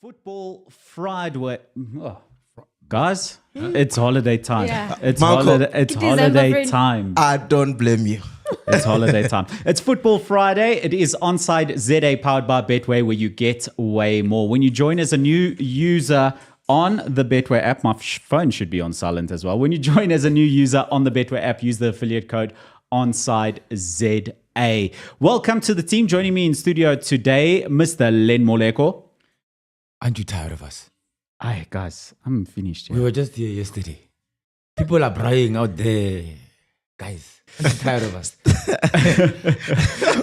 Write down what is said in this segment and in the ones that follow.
Football Friday. Oh, guys, it's holiday time. Yeah. It's Marco, holiday time. I don't blame you. It's holiday time. It's Football Friday. It is ONSIDE ZA powered by Betway, where you get way more. When you join as a new user on the Betway app, my phone should be on silent as well. When you join as a new user on the Betway app, use the affiliate code ONSIDE ZA. Welcome to the team. Joining me in studio today, Mr. Len Moleko. Aren't you tired of us? Aye, guys, I'm finished. We were just here yesterday. People are crying out there. Guys, aren't you tired of us?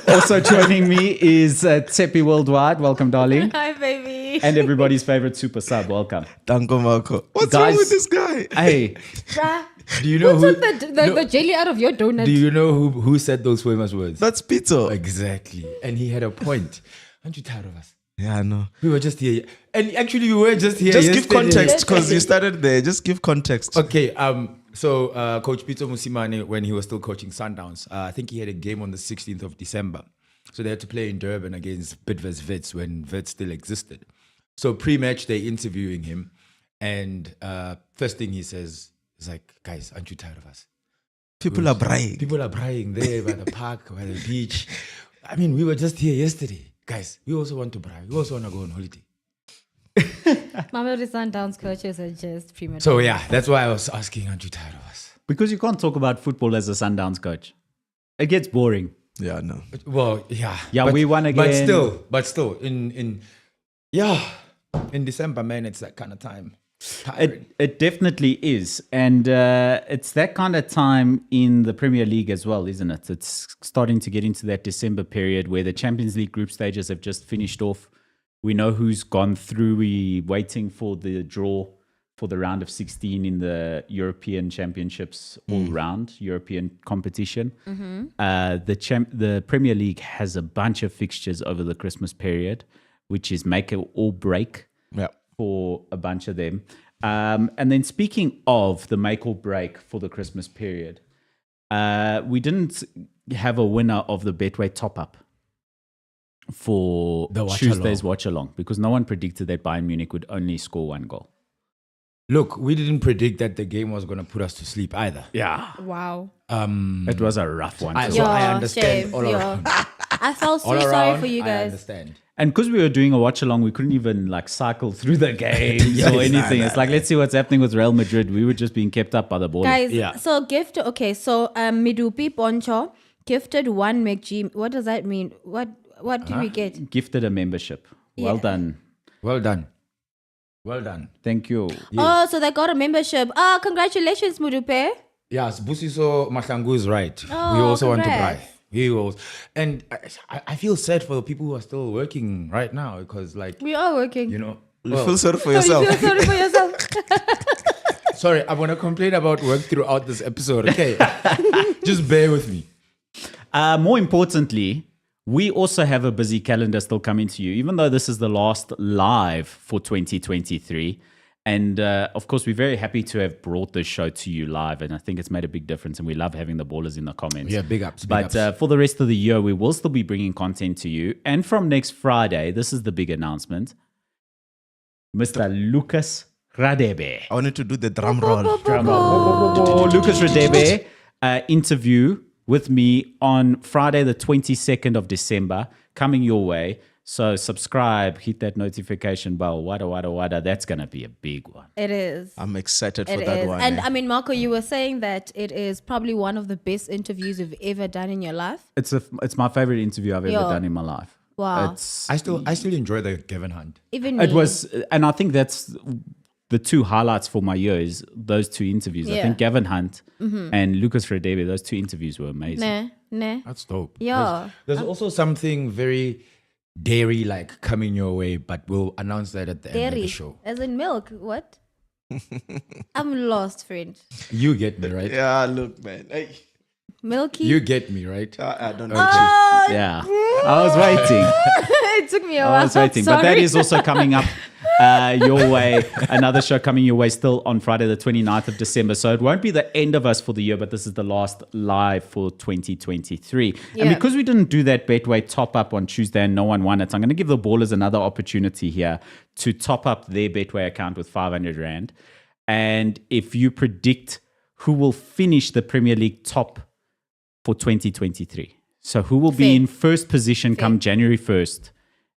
Also joining me is Tsepi Worldwide. Welcome, darling. Hi, baby. And everybody's favorite super sub. Welcome. Danko Marco. What's Guys, wrong with this guy? Hey, Do you know Who who? took the jelly out of your donut? Do you know who said those famous words? That's Pito. Exactly, and he had a point. Aren't you tired of us? Yeah, I know. We were just here, and actually we were just here. Just give yesterday. context because you started there. Just give context. Okay, so Coach Peter Musimane, when he was still coaching Sundowns, I think he had a game on the 16th of December. So they had to play in Durban against Bidvest Wits when Wits still existed. So pre-match, they interviewing him, and first thing he says is like, guys, aren't you tired of us? People are brave. People are crying there by the park, by the beach. I mean, we were just here yesterday. Guys, we also want to brag. We also want to go on holiday. Mamelodi Sundowns coaches are just premature. So yeah, that's why I was asking, aren't you tired of us? because you can't talk about football as a Sundowns coach. It gets boring. Yeah, no. Well, yeah. Yeah, we won again. But still, in December, man, it's that kind of time. It definitely is. And it's that kind of time in the Premier League as well, isn't it? It's starting to get into that December period where the Champions League group stages have just finished off. We know who's gone through. We're waiting for the draw for the round of 16 in the European Championships all-round European competition. The Premier League has a bunch of fixtures over the Christmas period, which is make it or break. Yeah. For a bunch of them. And then speaking of the make or break for the Christmas period, we didn't have a winner of the Betway top-up for The watch Tuesday's along. watch-along because no one predicted that Bayern Munich would only score one goal. Look, we didn't predict that the game was going to put us to sleep either. Yeah. Wow. It was a rough one. I- too. so I understand shame, all around. I felt so All sorry around, for you I guys. understand. And because we were doing a watch along, we couldn't even like cycle through the games or anything. It's like, let's see what's happening with Real Madrid. We were just being kept up by the ball. Guys, Yeah. so Midupi Poncho gifted one MacG. What does that mean? What did we get? Gifted a membership. Well Yeah. done. Well done. Well done. Thank you. Oh, so they got a membership. Oh, congratulations, Mudupe. Yes, Busiso Mahlangu is right. Oh, we also want to congrats. brag. We also, and I feel sad for the people who are still working right now because, like, We are working. you know, You well, feel sorry for Oh, you yourself. feel sorry for yourself. sorry, I'm gonna complain about work throughout this episode. Okay, just bear with me. More importantly, we also have a busy calendar still coming to you, even though this is the last live for 2023. And of course, we're very happy to have brought this show to you live. And I think it's made a big difference. And we love having the ballers in the comments. Yeah, big ups. Big But ups. for the rest of the year, we will still be bringing content to you. And from next Friday, this is the big announcement. Mr. Lucas Radebe. I wanted to do the drum roll. Lucas Radebe interview with me on Friday, the 22nd of December, coming your way. So subscribe, hit that notification bell. Wada. That's going to be a big one. It is. I'm excited for It that is. one. And I mean, Marco, you were saying that it is probably one of the best interviews you've ever done in your life. It's my favorite interview I've ever Yeah. done in my life. Wow. It's I still enjoy the Gavin Hunt. Even It me. was, and I think that's the two highlights for my year is those two interviews. I Yeah. think Gavin Hunt and Lucas Radebe, those two interviews were amazing. Nah. That's dope. Yeah. There's also something very dairy like coming your way, but we'll announce that at the end of Dairy. the show. As in milk. What? I'm lost, friend. You get me, right? yeah, look, man. Hey, Milky. You get me, right? I don't know. Oh, Yeah, I was waiting. It took me a I while. was waiting. Sorry. But that is also coming up your way. Another show coming your way still on Friday, the 29th of December. So it won't be the end of us for the year, but this is the last live for 2023. Yeah. And because we didn't do that Betway top up on Tuesday and no one won it, I'm going to give the Ballers another opportunity here to top up their Betway account with 500 Rand. And if you predict who will finish the Premier League top for 2023. So who will be Fair. in first position come January 1st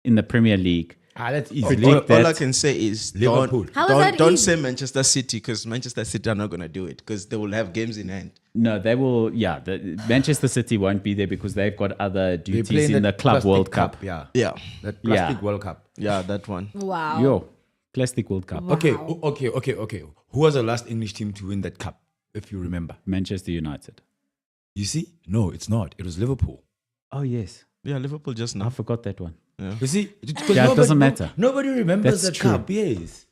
in the Premier League? That's easy. All I can say is Liverpool. How is that don't easy? say Manchester City, because Manchester City are not going to do it, because they will have games in hand. No, they will. Yeah, Manchester City won't be there because they've got other They duties play in the Club Plastic World Cup. Yeah. Yeah. That Plastic World Cup. Yeah, that one. Wow. Yo, Plastic World Cup. Okay. Who was the last English team to win that cup, if you remember? Manchester United. You see? No, it's not. It was Liverpool. Oh yes, Yeah, Liverpool just I now. forgot that one. You see? Because Yeah, it doesn't matter. Nobody remembers That's the true. cup. Yes.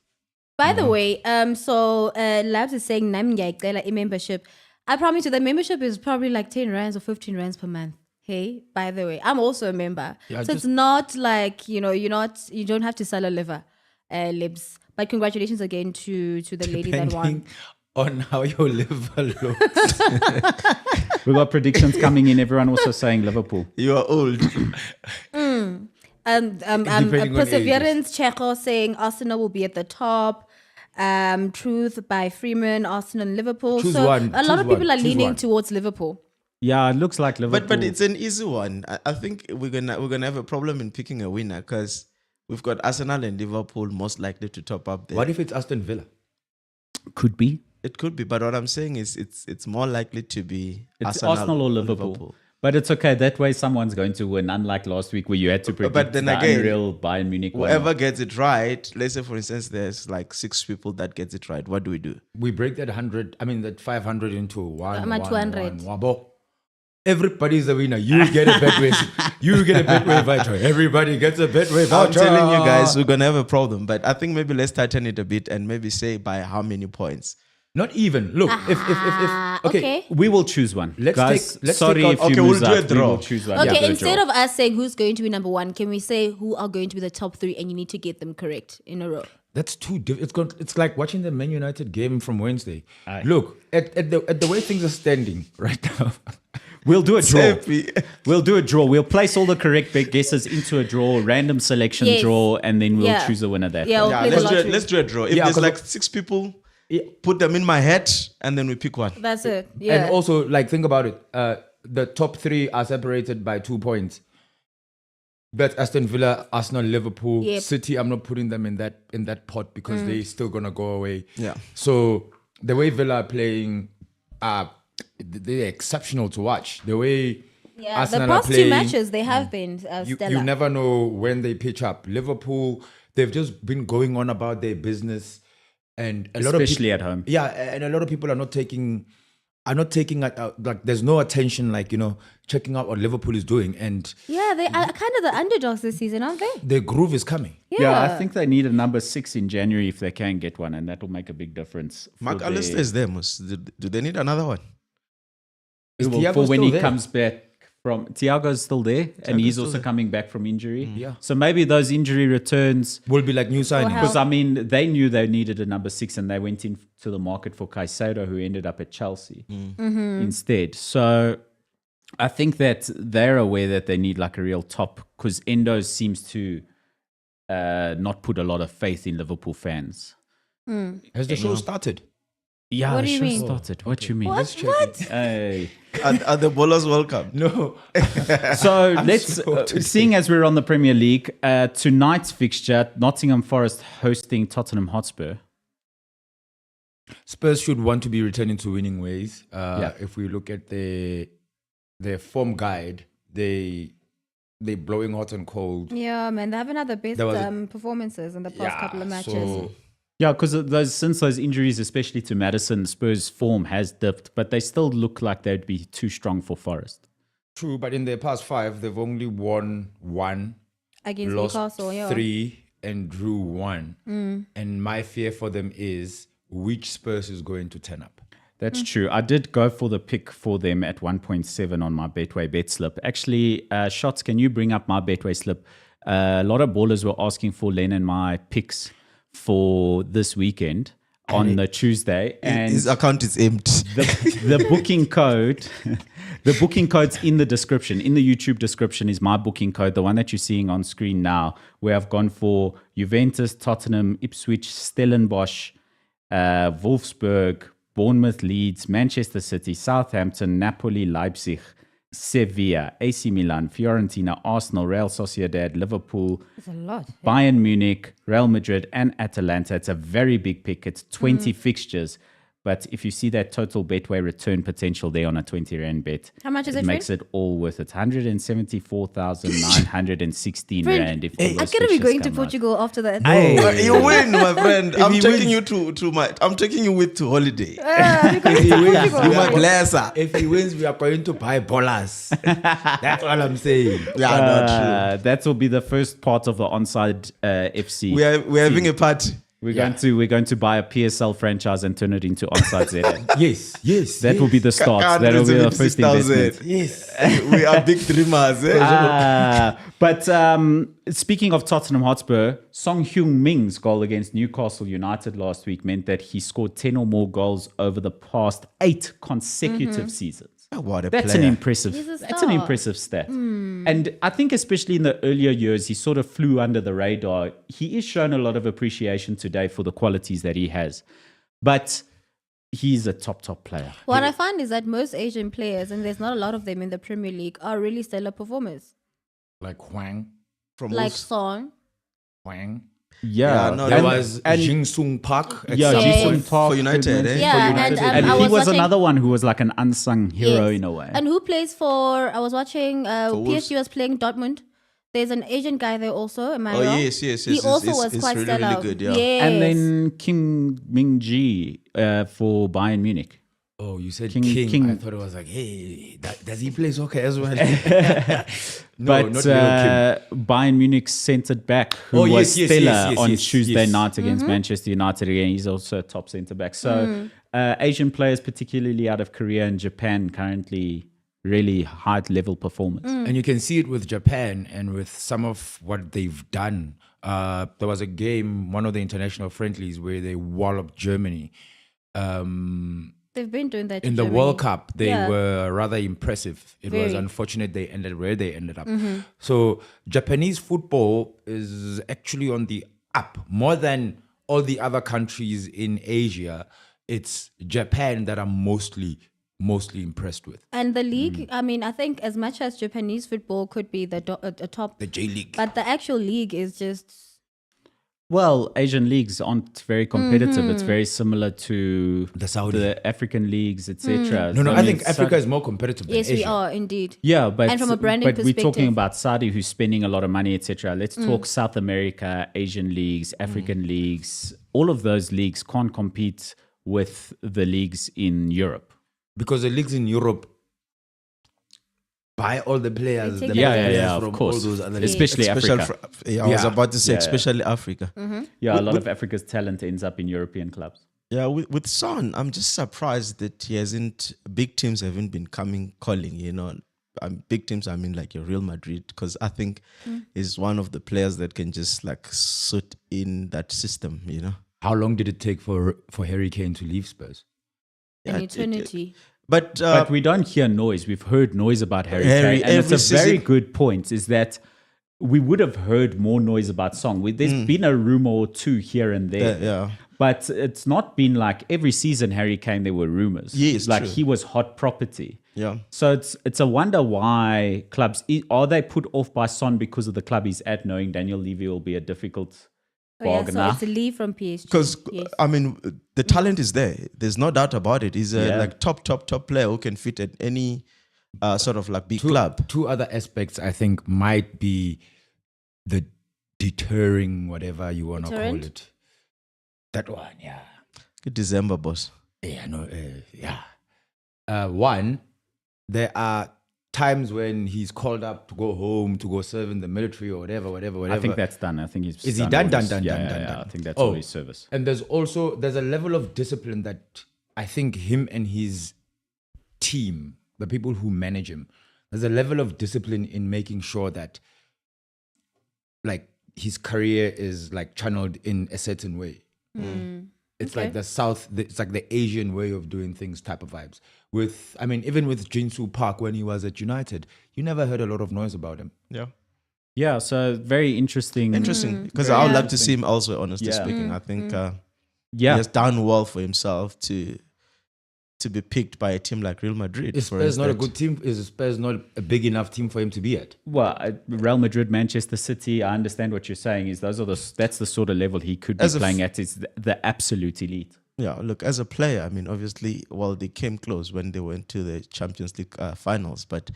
By the way, so Labs is saying Nami ngiyayicela membership. I promise you the membership is probably like 10 rands or 15 rands per month. Hey, by the way, I'm also a member. Yeah, so it's not like, you don't have to sell a liver, Libs. But congratulations again to the lady that won. Depending on how your liver looks. We've got predictions coming in. Everyone also saying Liverpool. You are old. Depending on Perseverance Checo saying Arsenal will be at the top. Truth by Freeman, Arsenal and Liverpool. Choose so one, a lot choose of people one, are choose leaning one. towards Liverpool. Yeah, it looks like Liverpool. But it's an easy one. I think we're gonna have a problem in picking a winner, because we've got Arsenal and Liverpool most likely to top up there. What if it's Aston Villa? could be. It could be, but what I'm saying is it's more likely to be It's Arsenal or Liverpool. But it's okay. That way, someone's going to win. Unlike last week, where you had to predict But then the again, unreal Bayern Munich winner. Whoever gets it right, let's say for instance, there's like 6 people that gets it right. What do we do? We break that 500 into one. I'm at 200. Wabo. Everybody's the winner. You get a Betway. You get a Betway voucher. Everybody gets a Betway I'm voucher. telling you guys, we're gonna have a problem. But I think maybe let's tighten it a bit and maybe say by how many points. Not even. Look, if Okay. We will choose one. Let's Guys, take- let's sorry take out- if you okay, lose we'll do out. a draw. We will choose one. Okay, Yeah, do a instead draw. of us saying who's going to be number one, can we say who are going to be the top 3 and you need to get them correct in a row? That's too difficult. It's like watching the Man United game from Wednesday. Look, at the way things are standing right now. We'll do a draw. Happy. We'll do a draw. We'll place all the correct guesses into a draw, random selection Yes. draw, and then we'll Yeah. choose a winner that Yeah, way. we'll Yeah, play the lottery. let's do a draw. If Yeah, there's 'cause- like 6 people, Yeah. put them in my hat and then we pick one. That's it. Yeah. And also, like, think about it. The top 3 are separated by 2 points. That's Aston Villa, Arsenal, Liverpool, Yep. City. I'm not putting them in that pot because they're still gonna go away. Yeah. So the way Villa are playing, they're exceptional to watch. The way yeah, Arsenal the are past 2 playing, matches, they have been you stellar. never know when they pitch up. Liverpool, they've just been going on about their business, and a lot of Especially people, at home. yeah, and a lot of people are not taking like there's no attention, like, checking out what Liverpool is doing, and Yeah, they are kind of the underdogs this season, aren't they? their groove is coming. Yeah, I think they need a number 6 in January if they can get one, and that will make a big difference. for Mark their- Alistair is there, Mus. Do they need another one? Is Well, Thiago for when still he there? comes back from Thiago's still there, and he's still also there. coming back from injury. Yeah. So maybe those injury returns, Will be like new signings. help. because I mean they knew they needed a number 6, and they went into the market for Caicedo, who ended up at Chelsea instead. So I think that they're aware that they need like a real top, because Endo seems to not put a lot of faith in Liverpool fans. Has the show started? Yeah, What the do you show mean? started. What do you mean? What? Hey. Are the bowlers welcome? No. So let's, so today. seeing as we're on the Premier League, tonight's fixture, Nottingham Forest hosting Tottenham Hotspur. Spurs should want to be returning to winning ways. Yeah. If we look at their form guide, they're blowing hot and cold. Yeah, man, they haven't had the best There was performances in the past couple of matches. So Yeah, because since those injuries, especially to Maddison, Spurs' form has dipped, but they still look like they'd be too strong for Forest. true, but in their past 5, they've only won 1, Against lost Newcastle, yeah. 3, and drew 1. And my fear for them is which Spurs is going to turn up. That's true. I did go for the pick for them at 1.7 on my Betway bet slip. Actually, Shots, can you bring up my Betway slip? A lot of ballers were asking for Len and my picks for this weekend on the Tuesday, and His account is empty. the booking code, the booking code's in the description. In the YouTube description is my booking code, the one that you're seeing on screen now, where I've gone for Juventus, Tottenham, Ipswich, Stellenbosch, Wolfsburg, Bournemouth, Leeds, Manchester City, Southampton, Napoli, Leipzig, Sevilla, AC Milan, Fiorentina, Arsenal, Real Sociedad, Liverpool, It's a lot. Bayern Munich, Real Madrid, and Atalanta. It's a very big pick. It's 20 fixtures. But if you see that total Betway return potential there on a 20 Rand bet, How much is it, makes it all worth it. 174,916 Rand. If all I those could be fixtures going to come out. Portugal after that. You win, my friend. I'm he taking wins- you to my. I'm taking you with to holiday. Because He wins. Portugal. You my blesser. If he wins, we are going to buy bolas. That's all I'm saying. Yeah, not true. That will be the first part of the ONSIDE FC. We're having a party. We're going to buy a PSL franchise and turn it into ONSIDE ZN. Yes. That will be the start. That will be the first 176,000. investment. Yes. We are big dreamers. But speaking of Tottenham Hotspur, Son Heung-min's goal against Newcastle United last week meant that he scored 10 or more goals over the past 8 consecutive seasons. What a That's player. an impressive. He's a That's an star. impressive stat. And I think especially in the earlier years, he sort of flew under the radar. He is shown a lot of appreciation today for the qualities that he has, but he's a top player. What I find is that most Asian players, and there's not a lot of them in the Premier League, are really stellar performers. Like Huang. From Like Wolves. Son. Huang. Yeah, no, There And- was Jing Sung Park. At yeah, some Yes. Jason point. Park For United, eh? Yeah, For United. and, And I he was was watching- another one who was like an unsung hero Yes. in a way. And who plays for? I was watching. Wolves. PSG was playing Dortmund. There's an Asian guy there also. Am I Oh, wrong? yes. He It's- also it's- was it's quite really, stellar. really good, yeah. Yes. And then Kim Min-ji for Bayern Munich. Oh, you said King- King. King. I thought it was like, hey, does he play soccer as well? No, But not Leo Bayern Munich's centre back, who Oh, was yes, stellar yes, on yes, Tuesday yes. night against Manchester United again. He's also a top centre back. So Asian players, particularly out of Korea and Japan, currently really high level performance. And you can see it with Japan and with some of what they've done. There was a game, one of the international friendlies, where they walloped Germany. They've been doing that In to the Germany. World Cup, they Yeah. were rather impressive. It was Very. unfortunate they ended where they ended up. So Japanese football is actually on the up more than all the other countries in Asia. It's Japan that I'm mostly impressed with. And the league, I mean, I think as much as Japanese football could be the top, The J League. but the actual league is just Well, Asian leagues aren't very competitive. It's very similar to The Saudi. the African leagues, etc. No, I think it's Africa is more competitive than yes, Asia. we are indeed. Yeah, but And from a branding but we're talking perspective. about Saudi, who's spending a lot of money, etc. Let's talk South America, Asian leagues, African leagues. All of those leagues can't compete with the leagues in Europe. Because the leagues in Europe buy all the players, They the take best Yeah, players yeah, of from course. all those other Yes. leagues. Especially Africa. I was Yeah. about to say, Yeah. especially Africa. Yeah, a lot of Africa's talent ends up in European clubs. Yeah, with Son, I'm just surprised that he hasn't. Big teams haven't been calling. You know, big teams. I mean, like your Real Madrid, because I think he's one of the players that can just like suit in that system. You know, How long did it take for Harry Kane to leave Spurs? An Yeah, eternity. but But we don't hear noise. We've heard noise about Harry Harry Kane. And it's every a very season. good point, is that we would have heard more noise about Song. There's been a rumor or two here and there. yeah. But it's not been like every season Harry Kane, there were rumors. Yes, like true. he was hot property. Yeah. So it's a wonder why clubs, are they put off by Son because of the club he's at, knowing Daniel Levy will be a difficult Oh, yeah, so bargainer? it's a leave from PSG. Because yes. I mean, the talent is there. There's no doubt about it. He's a Yeah. like top player who can fit at any sort of like big club. Two other aspects I think might be the deterring, whatever you want to call Deterrent? it. That one, yeah. Good December, boss. Yeah, no, yeah. One, there are times when he's called up to go home, to go serve in the military or whatever. I think that's done. I think he's Is he all done? his- Done. I think that's Oh. all his service. And there's a level of discipline that I think him and his team, the people who manage him, there's a level of discipline in making sure that, like his career is like channeled in a certain way. It's like the it's like the Asian way of doing things type of vibes. Even with Jinsu Park when he was at United, you never heard a lot of noise about him. Yeah. Yeah, so very interesting. Interesting. Because I would love to see him elsewhere, honestly speaking. I think he has done well for himself to be picked by a team like Real Madrid. Is Spurs not a good team? Is Spurs not a big enough team for him to be at? Well, Real Madrid, Manchester City, I understand what you're saying. That's the sort of level he could be playing at. Is the absolute elite. Yeah, look, as a player, I mean, obviously, they came close when they went to the Champions League finals. But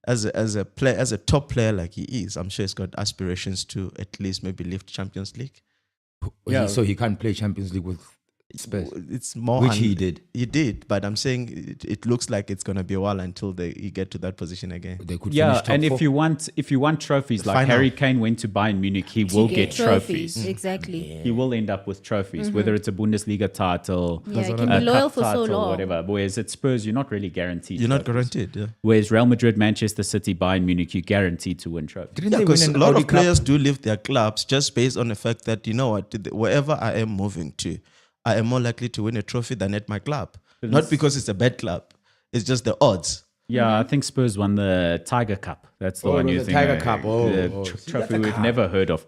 as a top player like he is, I'm sure he's got aspirations to at least maybe lift Champions League. Yeah, so he can't play Champions League with Spurs. It's more, which he did. He did, but I'm saying it looks like it's gonna be a while until you get to that position again. They could finish top and four. if you want trophies, like final. Harry Kane went to Bayern Munich, he will get trophies. Exactly. He will end up with trophies, whether it's a Bundesliga title, Yeah, you a can be loyal cup for so title, long. or whatever. Whereas at Spurs, you're not really guaranteed. You're not trophies. guaranteed, yeah. Whereas Real Madrid, Manchester City, Bayern Munich, you're guaranteed to win trophies. Didn't Yeah, they win because an a lot Audi of Cup? players do leave their clubs just based on the fact that, you know what, wherever I am moving to, I am more likely to win a trophy than at my club. Not because it's a bad club. It's just the odds. Yeah, I think Spurs won the Tiger Cup. That's the Oh, one it you was the think. Tiger Cup. Oh. See, trophy that's a we've cup. never heard of.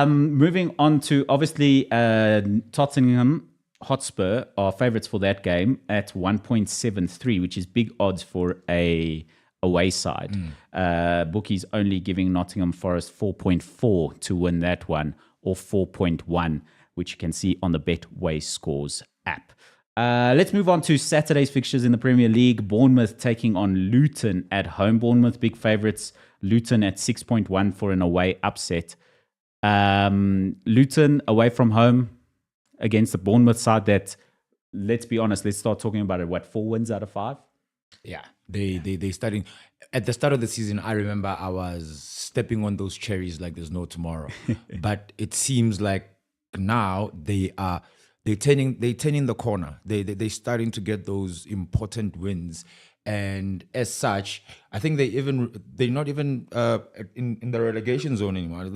Moving on to obviously Tottenham Hotspur are favourites for that game at 1.73, which is big odds for a away side. Bookies only giving Nottingham Forest 4.4 to win that one, or 4.1, which you can see on the Betway Scores app. Let's move on to Saturday's fixtures in the Premier League. Bournemouth taking on Luton at home. Bournemouth big favourites. Luton at 6.1 for an away upset. Luton away from home against the Bournemouth side that, let's be honest, let's start talking about it. 4 wins out of 5? Yeah, they starting at the start of the season. I remember I was stepping on those cherries like there's no tomorrow. But it seems like now they're turning the corner. They're starting to get those important wins, and as such, I think they're not even in the relegation zone anymore.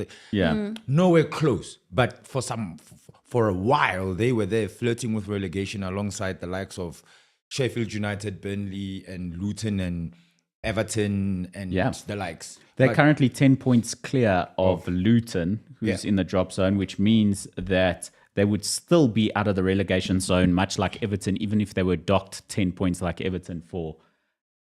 Nowhere close. But for a while they were there flirting with relegation alongside the likes of Sheffield United, Burnley, and Luton, and Everton, and the likes. They're currently 10 points clear of Luton, who's in the drop zone, which means that they would still be out of the relegation zone, much like Everton, even if they were docked 10 points like Everton for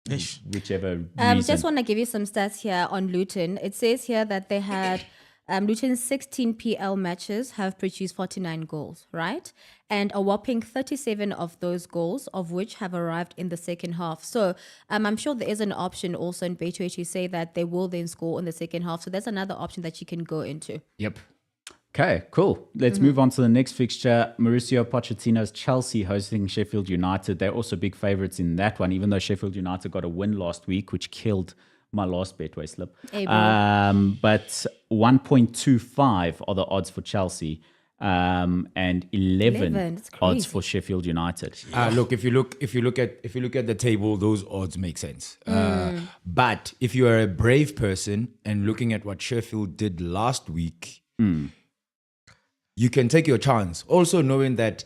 whichever reason. Just want to give you some stats here on Luton. It says here that they had Luton's 16 PL matches have produced 49 goals, right? And a whopping 37 of those goals, of which have arrived in the second half. So I'm sure there is an option also in Betway to say that they will then score in the second half. So that's another option that you can go into. Yep. Okay, cool. Let's move on to the next fixture. Mauricio Pochettino's Chelsea hosting Sheffield United. They're also big favourites in that one, even though Sheffield United got a win last week, which killed my last Betway slip. Hey, but 1.25 are the odds for Chelsea, and 11 That's odds crazy. for Sheffield United. Look, if you look at the table, those odds make sense. But if you are a brave person and looking at what Sheffield did last week, you can take your chance. Also knowing that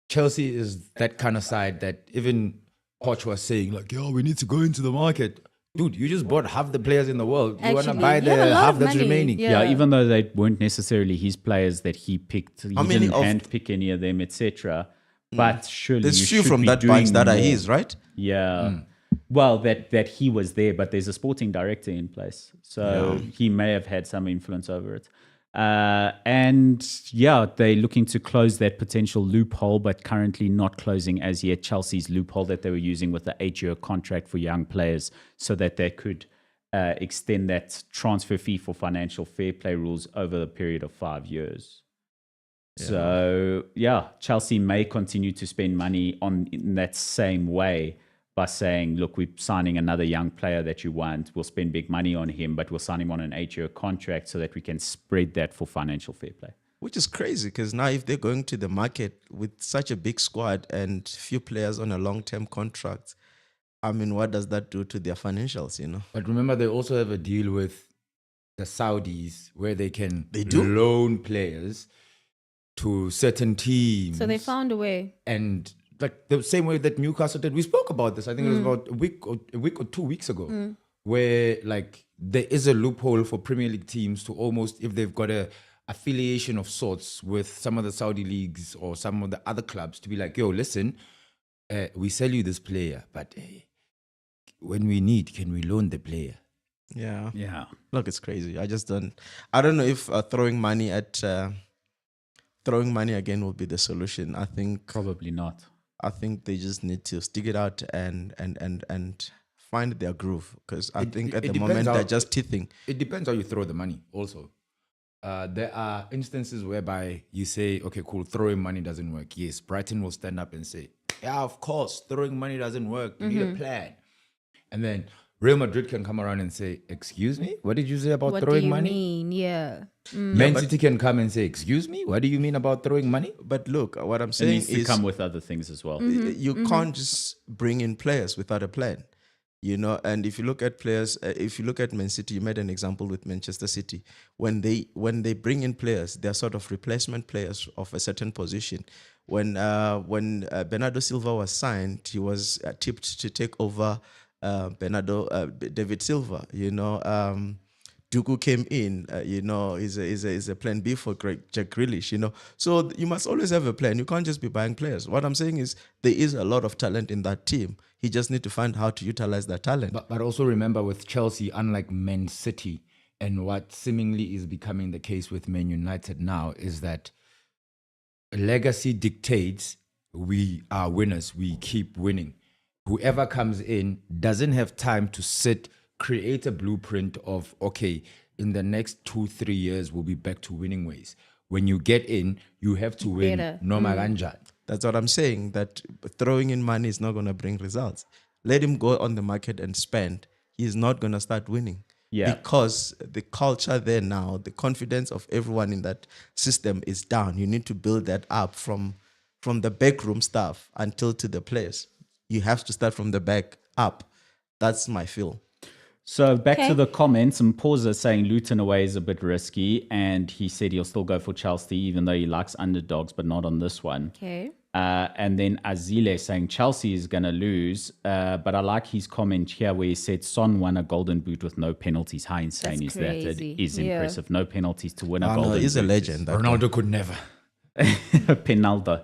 Chelsea is that kind of side that even Poch was saying, like, yo, we need to go into the market. Dude, you just bought half the players in the world. You want to Actually, buy he had a the lot half of that's money. remaining. Yeah. Yeah, even though they weren't necessarily his players that he picked, he How many didn't of- handpick any of them, etc. But surely There's you few should from be that doing bunch that are more. his, right? Yeah. Well, that he was there, but there's a sporting director in place. So he may have had some influence over it. And yeah, they're looking to close that potential loophole, but currently not closing as yet Chelsea's loophole that they were using with the 8-year contract for young players so that they could extend that transfer fee for financial fair play rules over the period of 5 years. So yeah, Chelsea may continue to spend money in that same way by saying, look, we're signing another young player that you want. We'll spend big money on him, but we'll sign him on an 8-year contract so that we can spread that for financial fair play. Which is crazy because now if they're going to the market with such a big squad and few players on a long-term contract, I mean, what does that do to their financials, you know? But remember, they also have a deal with the Saudis where they can do? loan players to certain teams. So they found a way. And like the same way that Newcastle did. We spoke about this. I think it was about a week or 2 weeks ago, where like there is a loophole for Premier League teams to almost, if they've got a affiliation of sorts with some of the Saudi leagues or some of the other clubs, to be like, yo, listen, we sell you this player, but when we need, can we loan the player? Yeah. Yeah. Look, it's crazy. I don't know if throwing money again will be the solution. I think Probably not. I think they just need to stick it out and find their groove, because I think at it the depends moment how- they're just teething. It depends how you throw the money also. There are instances whereby you say, okay, cool, throwing money doesn't work. Yes, Brighton will stand up and say, yeah, of course, throwing money doesn't work. You need a plan. And then Real Madrid can come around and say, excuse me, what did you say about What do throwing you money? mean? Yeah. Man City can come and say, excuse me, what do you mean about throwing money? But look, what I'm It saying needs to is come with other things as well. you can't just bring in players without a plan, you know. And if you look at players, if you look at Man City, you made an example with Manchester City. When they bring in players, they're sort of replacement players of a certain position. When Bernardo Silva was signed, he was tipped to take over David Silva, you know. Dugu came in, you know, is a plan B for Jack Grealish, you know. So you must always have a plan. You can't just be buying players. What I'm saying is there is a lot of talent in that team. He just need to find how to utilize that talent. But also remember with Chelsea, unlike Man City, and what seemingly is becoming the case with Man United now, is that legacy dictates we are winners, we keep winning. Whoever comes in doesn't have time to sit, create a blueprint of, okay, in the next 2-3 years, we'll be back to winning ways. When you get in, you have to win. Better. No maganjat. That's what I'm saying, that throwing in money is not going to bring results. Let him go on the market and spend. He's not going to start winning. Yeah. Because the culture there now, the confidence of everyone in that system is down. You need to build that up from the backroom staff until to the players. You have to start from the back up. That's my feel. So back Okay. to the comments, and Pausa saying Luton away is a bit risky, and he said he'll still go for Chelsea, even though he likes underdogs, but not on this one. Okay. And then Azile saying Chelsea is going to lose, but I like his comment here where he said Son won a golden boot with no penalties. How insane That's is that? crazy. It is Yeah. impressive. No penalties to win a I golden know, boot. he's a legend. that guy. Ronaldo could never. Penaldo.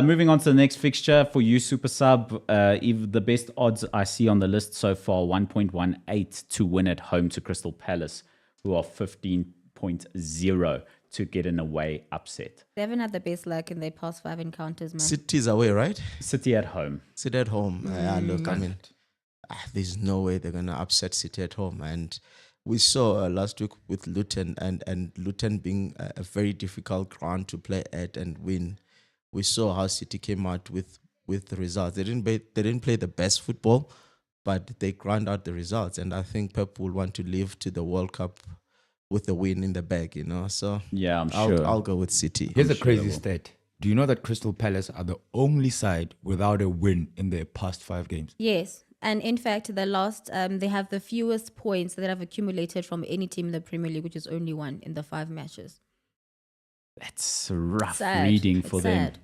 Moving on to the next fixture for you, Super Sub. The best odds I see on the list so far, 1.18 to win at home to Crystal Palace, who are 15.0 to get an away upset. They haven't had the best luck in their past 5 encounters, man. City's away, right? City at home. City at home. Look, I mean, there's no way they're going to upset City at home. And we saw last week with Luton and Luton being a very difficult ground to play at and win. We saw how City came out with the results. They didn't play the best football, but they ground out the results. And I think Pep will want to leave to the World Cup with the win in the bag, you know. So Yeah, I'm sure. I'll go with City. Here's a crazy stat. Do you know that Crystal Palace are the only side without a win in their past 5 games? Yes. And in fact, the last, they have the fewest points that have accumulated from any team in the Premier League, which is only 1 in the 5 matches. That's rough Sad. reading It's for them. sad.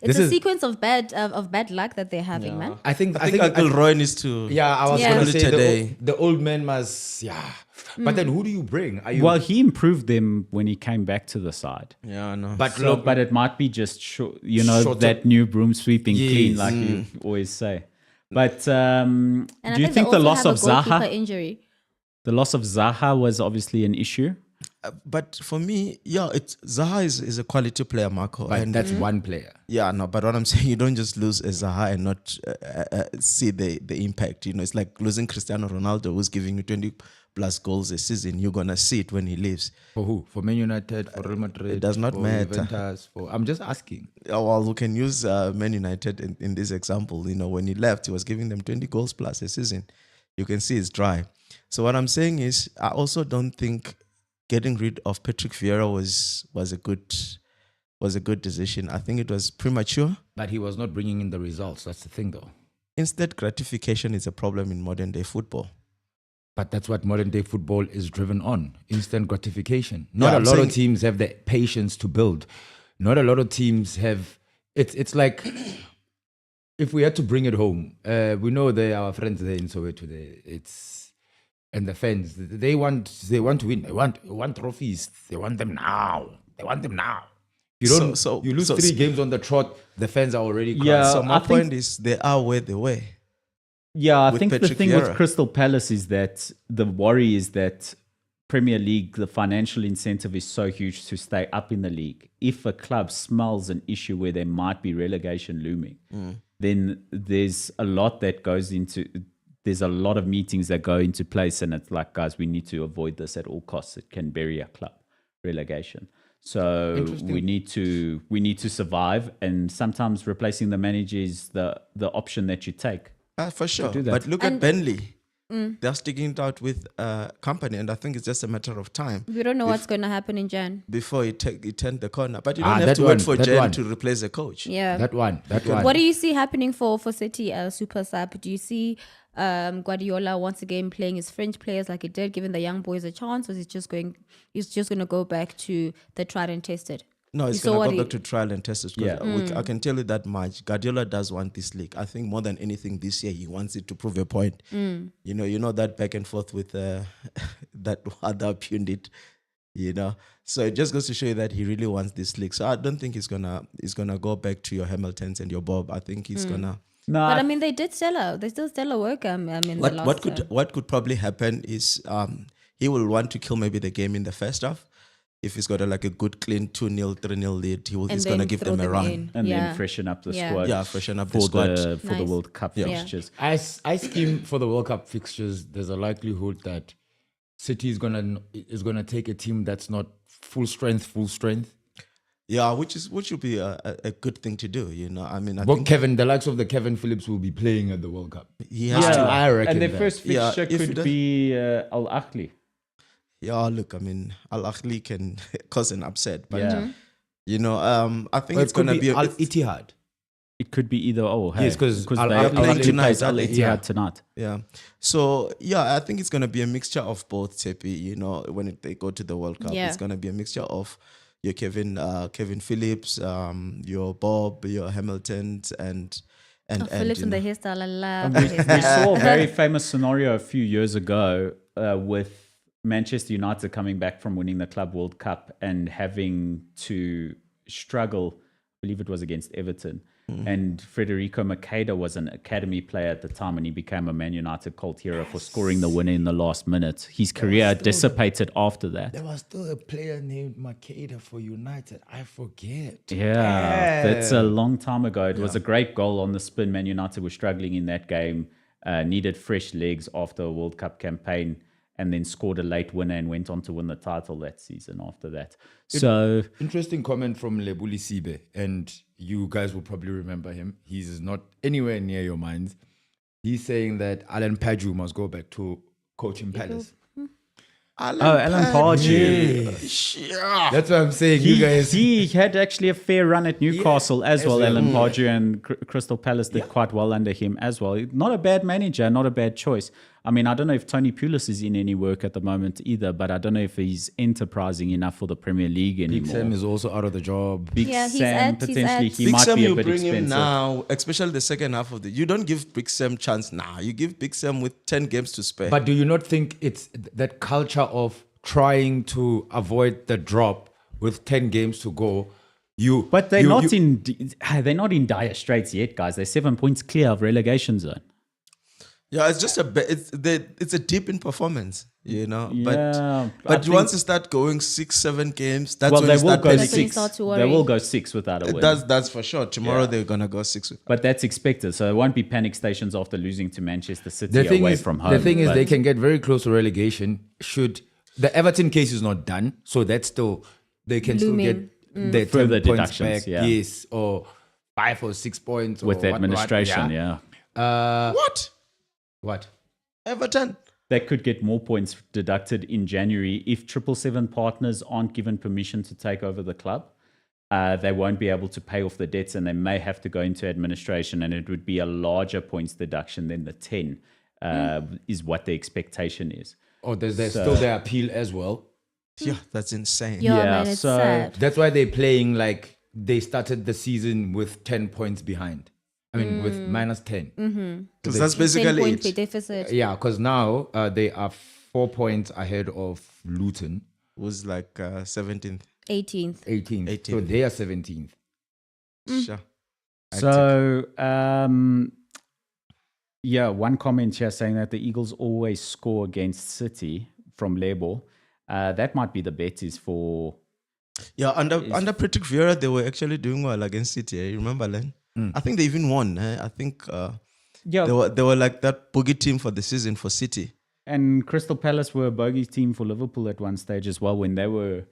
It's This a is- sequence of bad luck that they're having, man. I think Uncle Roy needs to. yeah, I was Yeah. going to say Today. the old man must, yeah. But then who do you bring? Are you, Well, he improved them when he came back to the side. Yeah, I know. but So, look, but it might be just Short that new broom sweeping clean, Yes. like you always say. But And I do you they think the also loss have of a goalkeeper Zaha, injury? the loss of Zaha was obviously an issue? But for me, yeah, Zaha is a quality player, Marco. but And that's one player. yeah, no, but what I'm saying, you don't just lose a Zaha and not see the impact. You know, it's like losing Cristiano Ronaldo, who's giving you 20 plus goals a season. You're gonna see it when he leaves. For who? For Man United, for Real Madrid? It does not for matter. Juventus, I'm just asking. Well, we can use Man United in this example. You know, when he left, he was giving them 20 goals plus a season. You can see it's dry. So what I'm saying is, I also don't think getting rid of Patrick Vieira was a good decision. I think it was premature. But he was not bringing in the results. That's the thing, though. Instant gratification is a problem in modern day football. But that's what modern day football is driven on: instant gratification. Not I'm a lot saying- of teams have the patience to build. Not a lot of teams have. It's like if we had to bring it home. We know our friends there in Soweto. And the fans, they want to win. They want trophies. They want them now. You don't. You lose 3 games on the trot. The fans are already crying. Yeah. So my I think- point is, they are where they were. Yeah, I with think the Patrick thing Vieira. with Crystal Palace is that the worry is that Premier League, the financial incentive is so huge to stay up in the league. If a club smells an issue where there might be relegation looming, then there's a lot that goes into. There's a lot of meetings that go into place, and it's like, guys, we need to avoid this at all costs. It can bury a club, relegation. So we need to survive, and sometimes replacing the manager is the option that you take. For sure. do that. But look at Burnley. They're sticking it out with company, and I think it's just a matter of time We don't know what's going to happen in Jan. before it turned the corner. But you don't Ah, have that to one, wait for that Jan one. to replace the coach. Yeah. That one. What do you see happening for City Super Sub? Do you see Guardiola once again playing his French players like he did, giving the young boys a chance, or he's just going to go back to the tried and tested? No, it's You saw going what to go he- back to trial and test it. Yeah. I can tell you that much. Guardiola does want this league. I think more than anything this year, he wants it to prove a point. You know that back and forth with that other pundit. So it just goes to show you that he really wants this league. So I don't think he's gonna go back to your Hamiltons and your Bob. I think he's gonna. No, But I mean, they did stellar. They still stellar work. In the last What could probably happen is he will want to kill maybe the game in the first half. If he's got a good clean 2-0, 3-0 lead, he's going to give them a run. and then freshen up the squad. Yeah, freshen up the for squad. for the Nice. World Cup Yeah. fixtures. I scheme for the World Cup fixtures. There's a likelihood that City is gonna take a team that's not full strength. Yeah, which would be a good thing to do. I mean, I But think the likes of the Kevin Phillips will be playing at the World Cup. he has to. I reckon And their that. first Yeah, fixture if he could does- be Al Ahly. Yeah, look, I mean, Al Ahly can cause an upset, but Yeah. I think Or it's it could going to be. Al Ittihad. It could be either or. Hey, Yes, 'cause Al they Ahly are playing tonight, tonight. Al aren't they? Ittihad Yeah. tonight. Yeah. So yeah, I think it's gonna be a mixture of both, Tepi. When they go to the World Cup, Yeah. it's gonna be a mixture of your Kevin Phillips, your Bob, your Hamiltons, and Phillips and the hairstyle. I love We, the we hairstyle. saw a very famous scenario a few years ago with Manchester United coming back from winning the Club World Cup and having to struggle. I believe it was against Everton. And Federico Makeda was an academy player at the time, and he became a Man United cult hero for scoring the winner in the last minute. His career dissipated after that. There was still a player named Makeda for United. I forget. Yeah, that's a long time ago. It was a great goal on the spin. Man United were struggling in that game, needed fresh legs after a World Cup campaign, and then scored a late winner and went on to win the title that season after that. So, Interesting comment from Lebuli Sibe, and you guys will probably remember him. He's not anywhere near your minds. He's saying that Alan Paju must go back to coaching Palace. Alan Pardew. Yeah. That's what I'm saying. You guys. He had actually a fair run at Newcastle as well. well. Alan Pardew and Crystal Palace did quite well under him as well. Not a bad manager, not a bad choice. I mean, I don't know if Tony Pulis is in any work at the moment either, but I don't know if he's enterprising enough for the Premier League anymore. Big Sam is also out of the job. Big Yeah, he's Sam, at- he's potentially, at- he Big might Sam, be a you bit bring him expensive. now, especially the second half of you don't give Big Sam chance now. You give Big Sam with 10 games to spare. But do you not think it's that culture of trying to avoid the drop with 10 games to go? But they're not in dire straits yet, guys. They're 7 points clear of relegation zone. yeah, it's just it's a dip in performance, Yeah, But I once think- you start going 6-7 games, that's Well, when they you will start go That's when you 6. start to They worry. will go 6 without a win. That's for sure. Tomorrow they're gonna go 6. But that's expected. So it won't be panic stations after losing to Manchester City The thing away is, from home. the thing is, But they can get very close to relegation. Should the Everton case is not done, so that's still they can Looming. still get their 10 Further points deductions, back, yeah. yes, or 5 or 6 points with or the what- administration, yeah. What? Everton? They could get more points deducted in January if 777 partners aren't given permission to take over the club. They won't be able to pay off the debts, and they may have to go into administration, and it would be a larger points deduction than the 10 is what the expectation is. Oh, there's still their appeal as well. Yeah, that's insane. Yeah, Yeah, man, it's so- sad. That's why they're playing like they started the season with 10 points behind. I mean, with minus 10. Because that's 10 basically point it. deficit. Yeah, because now they are 4 points ahead of Luton, Was like 17th. 18th. 18th. So they are 17th. Sure. So, one comment here saying that the Eagles always score against City from Lebo. That might be the bet is for... Yeah, under Patrick Vieira, they were actually doing well against City. You remember, Len? I think they even won. I think they were like that bogey team for the season for City. And Crystal Palace were a bogey team for Liverpool at one stage as well when they were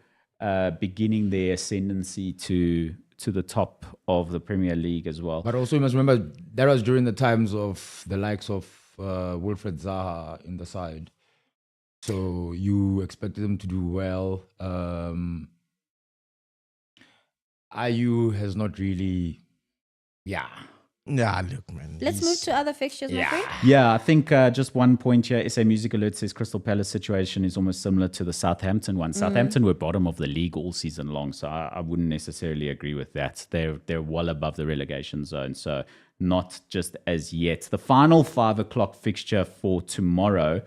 beginning their ascendancy to the top of the Premier League as well. But also you must remember that was during the times of the likes of Wilfred Zaha in the side. So you expected them to do well. Ayew has not really, Yeah, look, man. Let's move to other fixtures, my friend. Yeah, I think just one point here. SA Music Alert says Crystal Palace situation is almost similar to the Southampton one. Southampton were bottom of the league all season long, so I wouldn't necessarily agree with that. They're well above the relegation zone, so not just as yet. The final 5 o'clock fixture for tomorrow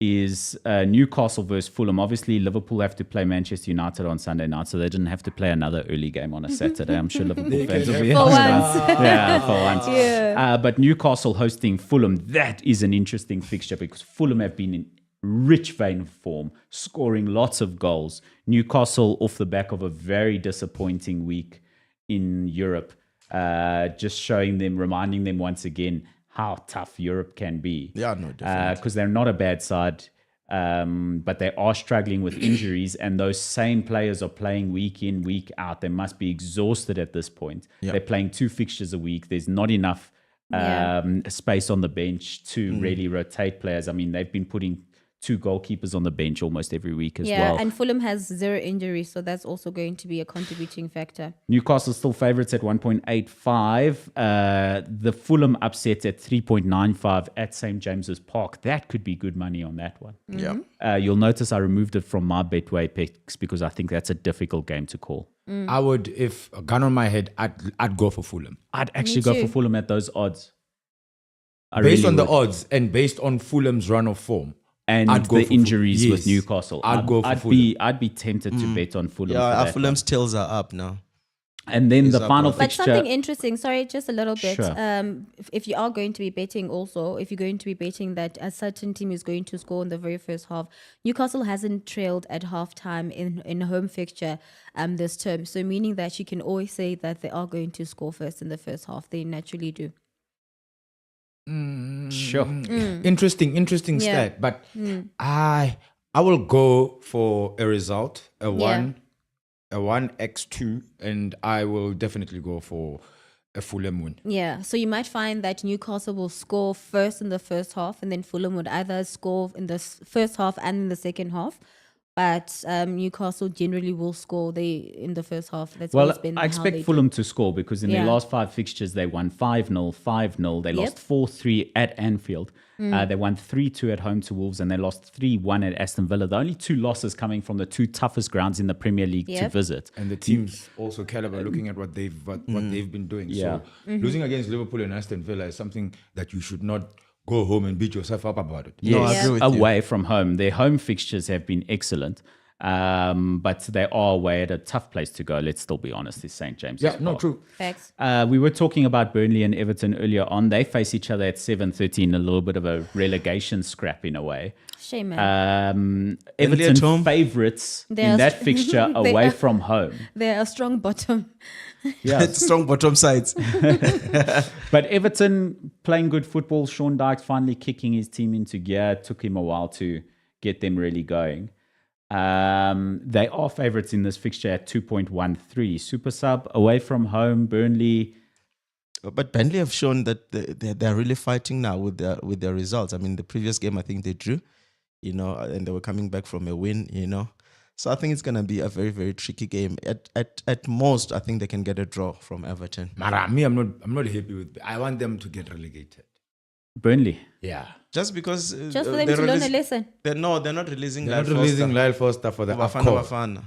is Newcastle versus Fulham. Obviously, Liverpool have to play Manchester United on Sunday night, so they didn't have to play another early game on a Saturday. I'm sure Liverpool fans will be For once. yeah, for once. Yeah. But Newcastle hosting Fulham, that is an interesting fixture because Fulham have been in rich vein of form, scoring lots of goals. Newcastle off the back of a very disappointing week in Europe, just reminding them once again how tough Europe can be. Yeah, no, definitely. Because they're not a bad side, but they are struggling with injuries, and those same players are playing week in, week out. They must be exhausted at this point. Yeah. They're playing 2 fixtures a week. There's not enough space on the bench to really rotate players. I mean, they've been putting 2 goalkeepers on the bench almost every week as well. And Fulham has 0 injuries, so that's also going to be a contributing factor. Newcastle still favourites at 1.85. The Fulham upset at 3.95 at St. James's Park. That could be good money on that one. Yeah. You'll notice I removed it from my Betway picks because I think that's a difficult game to call. I would, if a gun on my head, I'd go for Fulham. I'd actually go too. for Fulham at those odds. I Based really on the would. odds and based on Fulham's run of form. And I'd go the for injuries with Yes. Newcastle. I'd go for Fulham. I'd be tempted to bet on Fulham. Yeah, for our that Fulham's tails are up now. one. And then the up final well. But fixture. something interesting, sorry, just a little bit. Sure. If you are going to be betting also, if you're going to be betting that a certain team is going to score in the very first half, Newcastle hasn't trailed at halftime in a home fixture this term. So meaning that you can always say that they are going to score first in the first half. They naturally do. Sure. Interesting Yeah. stat. But I will go for a result, a Yeah. 1x2, and I will definitely go for a Fulham win. Yeah, so you might find that Newcastle will score first in the first half, and then Fulham would either score in the first half and in the second half. But Newcastle generally will score in the first half. That's Well, always been I how expect they Fulham to score because in their Yeah. last 5 fixtures, they won 5-0, 5-0. They Yep. lost 4-3 at Anfield. They won 3-2 at home to Wolves, and they lost 3-1 at Aston Villa. The only 2 losses coming from the 2 toughest grounds in the Premier League to Yep. visit. And the team's also caliber, looking at what they've been doing. Yeah. So losing against Liverpool and Aston Villa is something that you should not go home and beat yourself up about it. No, I Yes, agree with you. away from home. Their home fixtures have been excellent, but they are away at a tough place to go. Let's still be honest, it's St. James's Yeah, no, Park. true. facts. We were talking about Burnley and Everton earlier on. They face each other at 7:13, a little bit of a relegation scrap in a way. Shame, man. Burnley at Everton home. favourites They in are that str- fixture they away are- from home. They're a strong bottom. Yeah. It's strong bottom sides. But Everton playing good football. Sean Dykes finally kicking his team into gear. It took him a while to get them really going. They are favourites in this fixture at 2.13. Super sub away from home. Burnley. But Burnley have shown that they're really fighting now with their results. I mean, the previous game, I think they drew, and they were coming back from a win, So I think it's going to be a very, very tricky game. At most, I think they can get a draw from Everton. Mara, me, I'm not happy with. I want them to get relegated. Burnley. Yeah. Just because Just for them to learn a lesson. They're not releasing They're not releasing Lyle Foster for the AFCON. Bafana.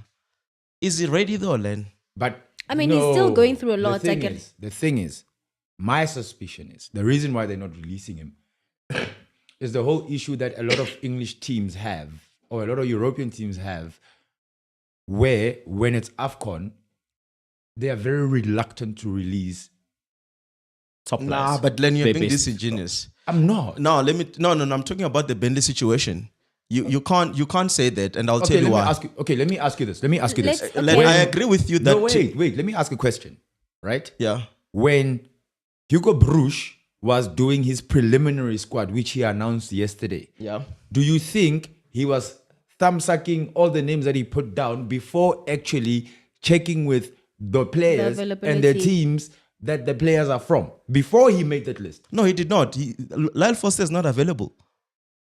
Is he ready though, Len? But I mean, he's still going through a lot. The thing is, my suspicion is the reason why they're not releasing him is the whole issue that a lot of English teams have, or a lot of European teams have, where when it's AFCON, they are very reluctant to release Top players. Nah, but Len, you're Their being best. disingenuous. I'm not. No, I'm talking about the Burnley situation. You can't say that, and I'll tell you why. Let me ask you this. Okay. I agree with you that. Wait. Let me ask a question. Right? Yeah. When Hugo Broos was doing his preliminary squad, which he announced yesterday, Yeah. do you think he was thumb-sucking all the names that he put down before actually checking with the players and the availability. teams that the players are from, before he made that list? No, he did not. Lyle Foster is not available.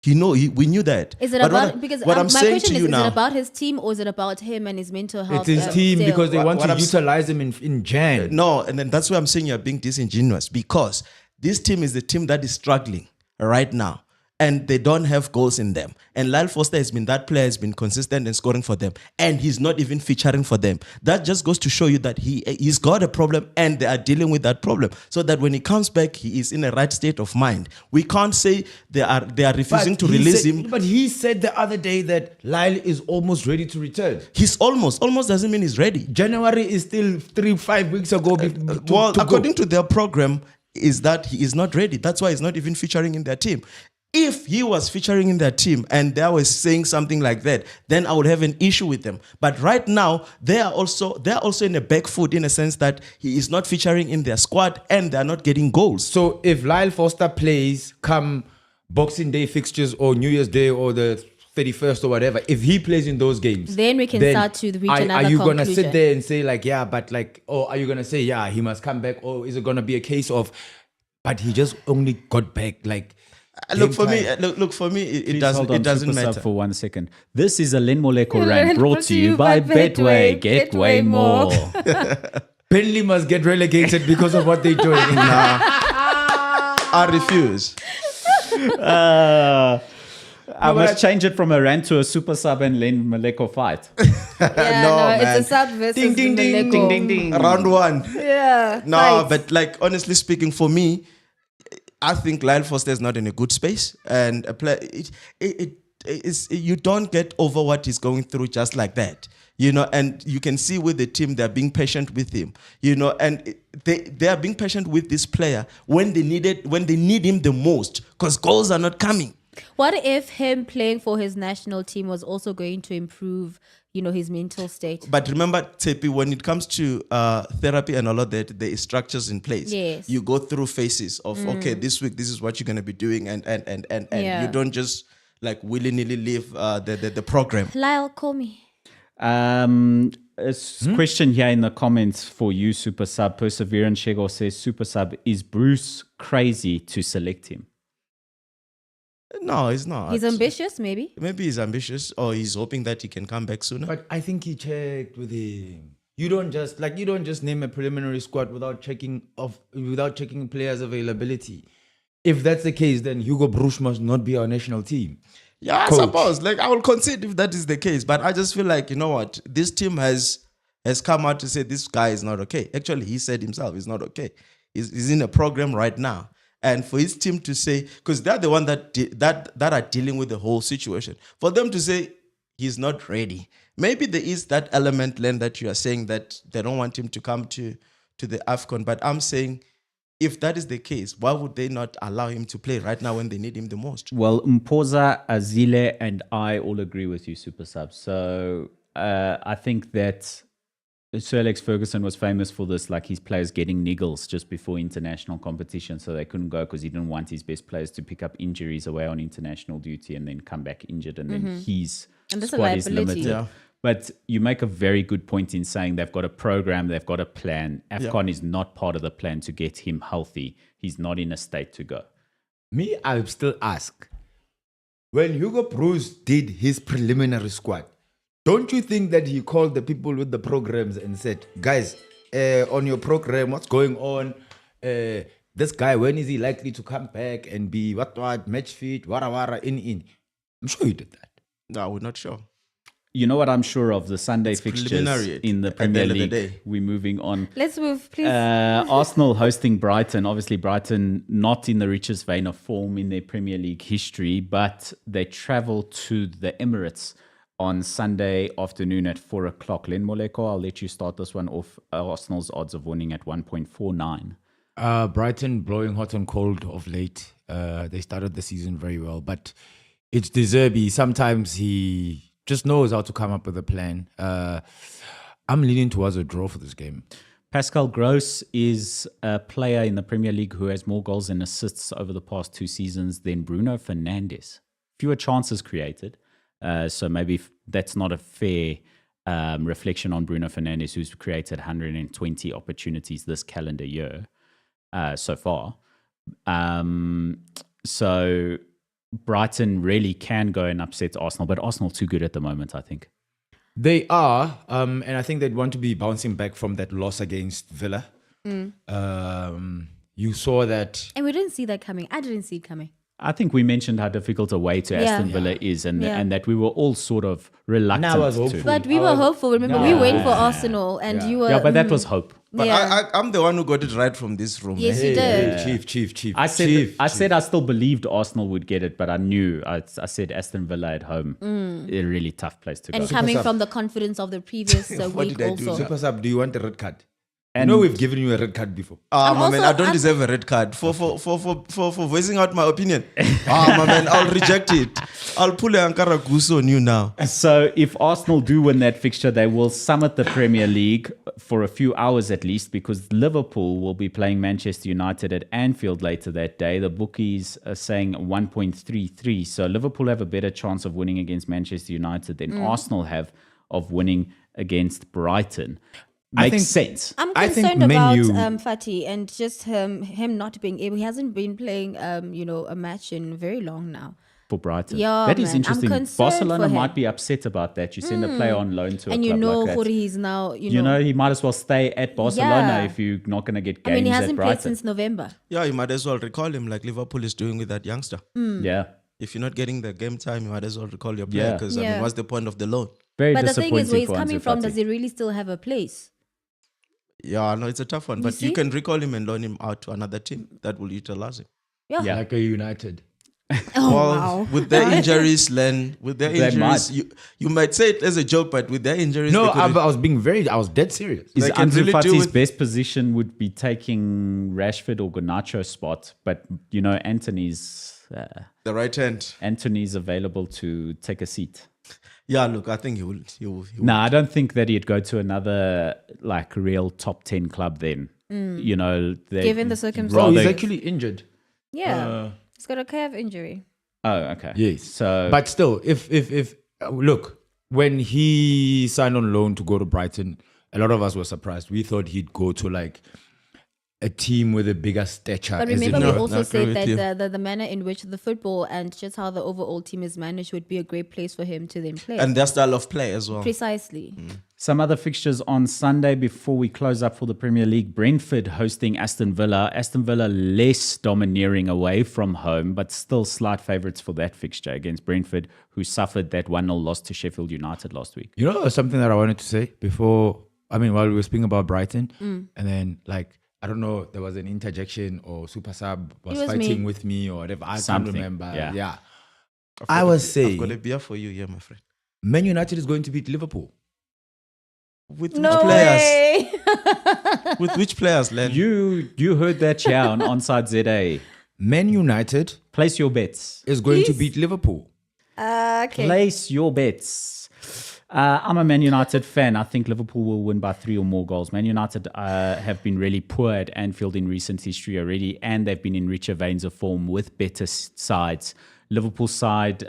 We knew that. Is it But about what because what I'm my saying question to is you it now? about his team or is it about him and his mental health? It's his team still? because they want What to I'm utilize him in Jan. No, and then that's why I'm saying you're being disingenuous, because this team is the team that is struggling right now, and they don't have goals in them. And Lyle Foster that player has been consistent in scoring for them, and he's not even featuring for them. That just goes to show you that he's got a problem, and they are dealing with that problem, so that when he comes back, he is in a right state of mind. We can't say they are refusing to release him. But he said the other day that Lyle is almost ready to return. He's almost doesn't mean he's ready. January is still 3-5 weeks ago. According to their program, is that he is not ready. That's why he's not even featuring in their team. If he was featuring in their team and they were saying something like that, then I would have an issue with them. But right now, they are also in a back foot, in a sense that he is not featuring in their squad and they are not getting goals. So if Lyle Foster plays come Boxing Day fixtures or New Year's Day or the 31st or whatever, if he plays in those games, Then we can start to reach another Are you conclusion. going to sit there and say like, yeah, but like, or are you going to say, yeah, he must come back? Or is it going to be a case of, but he just only got back like... Look for me. It doesn't Super matter. Sub for 1 second. This is a Len Moleko rant brought to you by Betway. Get way more. Burnley must get relegated because of what they're doing. I refuse. I must change it from a rant to a Super Sub and Len Moleko fight. It's a sub versus Ding, ding, ding, Maleko. ding, ding, ding. Round one. Yeah. No, right. but like honestly speaking, for me, I think Lyle Foster is not in a good space, and a player, you don't get over what he's going through just like that, and you can see with the team they're being patient with him, and they are being patient with this player when they need him the most, because goals are not coming. What if him playing for his national team was also going to improve, his mental state? But remember, Tepi, when it comes to therapy and all of that, there is structures in place. Yes. You go through phases of, okay, this week, this is what you're going to be doing. And you don't just like willy-nilly leave the program. Lyle, call me. Question here in the comments for you, Super Sub. Perseverance Shego says, Super Sub, is Bruce crazy to select him? No, he's not. He's ambitious, maybe. Maybe he's ambitious, or he's hoping that he can come back sooner. But I think he checked with him. You don't just name a preliminary squad without checking players' availability. If that's the case, then Hugo Broos must not be our national team. Yeah, Coach. I suppose. Like, I will concede if that is the case. But I just feel like, you know what? This team has come out to say this guy is not okay. Actually, he said himself he's not okay. He's in a program right now. And for his team to say, because they're the one that are dealing with the whole situation, for them to say he's not ready, maybe there is that element, Len, that you are saying that they don't want him to come to the AFCON. But I'm saying, if that is the case, why would they not allow him to play right now when they need him the most? Well, Mpoza, Azile, and I all agree with you, Super Sub. So I think that Sir Alex Ferguson was famous for this, like his players getting niggles just before international competition, so they couldn't go because he didn't want his best players to pick up injuries away on international duty and then come back injured, and then his And that's a squad is liability. limited. Yeah. But you make a very good point in saying they've got a program, they've got a plan. AFCON is not part of the plan to get him healthy. He's not in a state to go. Me, I would still ask, when Hugo Broos did his preliminary squad, don't you think that he called the people with the programs and said, guys, on your program, what's going on? this guy, when is he likely to come back and be what match fit, wara in? I'm sure he did that. No, we're not sure. You know what I'm sure of? The Sunday fixtures preliminary in the at the Premier end of the League. day. We're moving on. Let's move, please. Arsenal hosting Brighton. Obviously, Brighton not in the richest vein of form in their Premier League history, but they travel to the Emirates on Sunday afternoon at 4 o'clock. Len Moleko, I'll let you start this one off. Arsenal's odds of winning at 1.49. Brighton blowing hot and cold of late. They started the season very well, but it's De Zerbi. Sometimes he just knows how to come up with a plan. I'm leaning towards a draw for this game. Pascal Gross is a player in the Premier League who has more goals and assists over the past 2 seasons than Bruno Fernandes. Fewer chances created. So maybe that's not a fair reflection on Bruno Fernandes, who's created 120 opportunities this calendar year so far. So Brighton really can go and upset Arsenal, but Arsenal too good at the moment, I think. They are, and I think they'd want to be bouncing back from that loss against Villa. You saw that. And we didn't see that coming. I didn't see it coming. I think we mentioned how difficult away to Aston Villa is, and that we were all sort of reluctant I was to. hopeful. But we were hopeful. Remember, we went for Arsenal, and you were. Yeah, but that was hope. But I'm the one who got it right from this room. Yes, you did. Chief. I said I still believed Arsenal would get it, but I knew I said Aston Villa at home, a really tough place to And go. coming from the confidence of the previous What week did I do? also. Super Sub, do you want a red card? And You know we've given you a red card before. My I'm man, also- I don't deserve a red card for voicing out my opinion. My man, I'll reject it. I'll pull a Ankara Guso on you now. So if Arsenal do win that fixture, they will summit the Premier League for a few hours at least, because Liverpool will be playing Manchester United at Anfield later that day. The bookies are saying 1.33. So Liverpool have a better chance of winning against Manchester United than Arsenal have of winning against Brighton. Makes sense. I'm I think concerned about Menu- Fati and just him not being able. He hasn't been playing, a match in very long now. For Brighton. Yeah, that is man. I'm interesting. concerned Barcelona for him. might be upset about that. You send a player on loan to a And club like that. he's now, You know, he might as well stay at Barcelona Yeah. if you're not going to get I games mean, he at hasn't played Brighton. since November. Yeah, you might as well recall him like Liverpool is doing with that youngster. Yeah. If you're not getting the game time, you might as well recall your player Yeah. because I mean, Yeah. what's the point of the loan? Very But the thing disappointing is, where he's for coming Ansu from, Fati. does he really still have a place? Yeah, no, it's a tough one. But you see? can recall him and loan him out to another team that will utilize him. Yeah. Like a United. Oh, Well, wow. with their injuries, Len, with their They injuries, might. you might say it as a joke, but with their injuries, No, they could- I was dead serious. Is They can Ansu really do Fati's with- best position would be taking Rashford or Garnacho's spot, but you know Anthony's available to take a seat. Yeah, look, I think he will. No, I don't think that he'd go to another like real top 10 club then. You know, Given the Oh, circumstances. he's actually injured. Yeah. He's got a calf injury. Oh, okay. Yes. So But still, if look, when he signed on loan to go to Brighton, a lot of us were surprised. We thought he'd go to like a team with a bigger stature. But as in remember, we the- also I agree said with you. that the manner in which the football and just how the overall team is managed would be a great place for him to then play. and their style of play as well. Precisely. some other fixtures on Sunday before we close up for the Premier League. Brentford hosting Aston Villa. Aston Villa less domineering away from home, but still slight favourites for that fixture against Brentford, who suffered that 1-0 loss to Sheffield United last week. You know something that I wanted to say before, while we were speaking about Brighton, and then I don't know, there was an interjection or Super Sub was It was fighting me. with me or whatever. I Something, can't remember. yeah. I've got saying a beer for you here, my friend. Man United is going to beat Liverpool. With No which players? way. With which players, Len? You heard that here on Onside ZA. Man United Place your bets. is going to Please. beat Liverpool. Okay. Place your bets. I'm a Man United fan. I think Liverpool will win by 3 or more goals. Man United have been really poor at Anfield in recent history already, and they've been in richer veins of form with better sides. Liverpool side,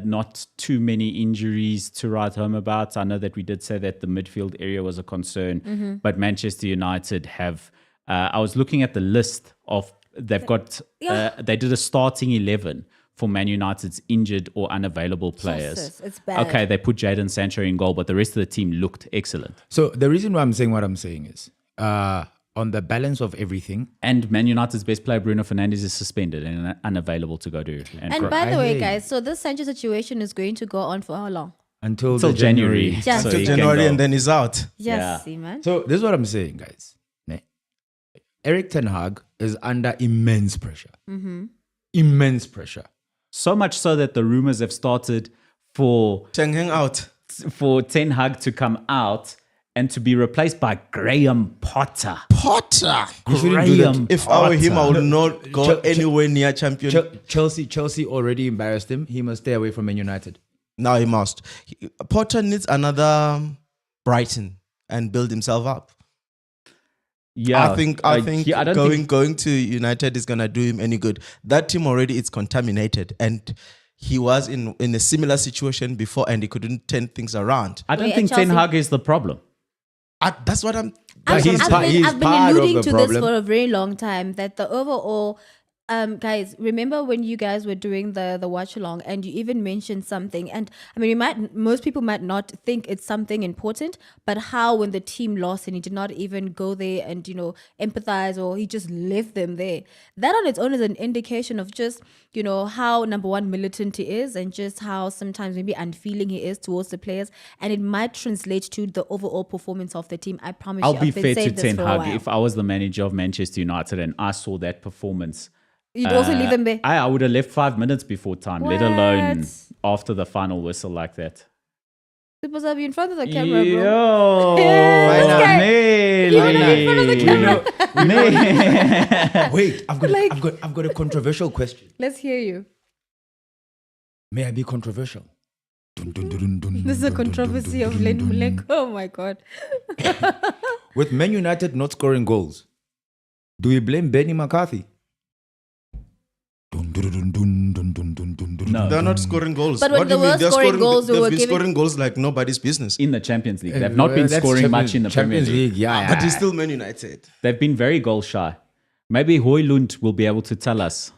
not too many injuries to write home about. I know that we did say that the midfield area was a concern, but Manchester United have... I was looking at the list of... They've got... they did a starting 11 for Man United's injured or unavailable players. Jesus, it's bad. Okay, they put Jadon Sancho in goal, but the rest of the team looked excellent. So the reason why I'm saying what I'm saying is on the balance of everything. And Man United's best player, Bruno Fernandes, is suspended and unavailable to go to. And by the way, guys, so this Sancho situation is going to go on for how long? Until January. Just So Till he can January go. and then he's out. Yes, Yeah. see, man. So this is what I'm saying, guys. Erik ten Hag is under immense pressure. Immense pressure. So much so that the rumors have started for Hang out. Ten Hag to come out and to be replaced by Graham Potter. Potter. You shouldn't do that. Graham If I were him, I would not go Ch- anywhere near champion. Chelsea already embarrassed him. He must stay away from Man United. Now he must. Potter needs another Brighton and build himself up. Yeah, I think I don't think going to United is gonna do him any good. That team already is contaminated, and he was in a similar situation before, and he couldn't turn things around. I don't Wait, think and Ten Chelsea- Hag is the problem. That's what I'm. I've he's been, part- I've he's been, I've been part of alluding the to problem. this for a very long time that the overall, guys, remember when you guys were doing the watch along and you even mentioned something, and I mean, most people might not think it's something important, but how when the team lost and he did not even go there and empathize, or he just left them there, that on its own is an indication of just how number one militant he is, and just how sometimes maybe unfeeling he is towards the players, and it might translate to the overall performance of the team. I promise I'll you, be I've been fair to saying this Ten for a Hag. while. If I was the manager of Manchester United and I saw that performance, You'd also leave them there. I would have left 5 minutes before time, let alone What? after the final whistle like that. Supposed to be in front of the camera, bro. Yo, This guy, Nelly. you wanna be in front of the camera? Wait, Like- I've got a controversial question. Let's hear you. May I be controversial? This is a controversy of Len Mulek. Oh my God. With Man United not scoring goals, do we blame Benny McCarthy? No. They're not scoring goals. But when What do they you mean? were They're scoring goals, they they've were been giving- scoring goals like nobody's business. In the Champions League. They've not been scoring much in the Premier Champions League. League. Yeah, But he's still Man United. They've been very goal shy. Maybe Højlund will be able to tell us.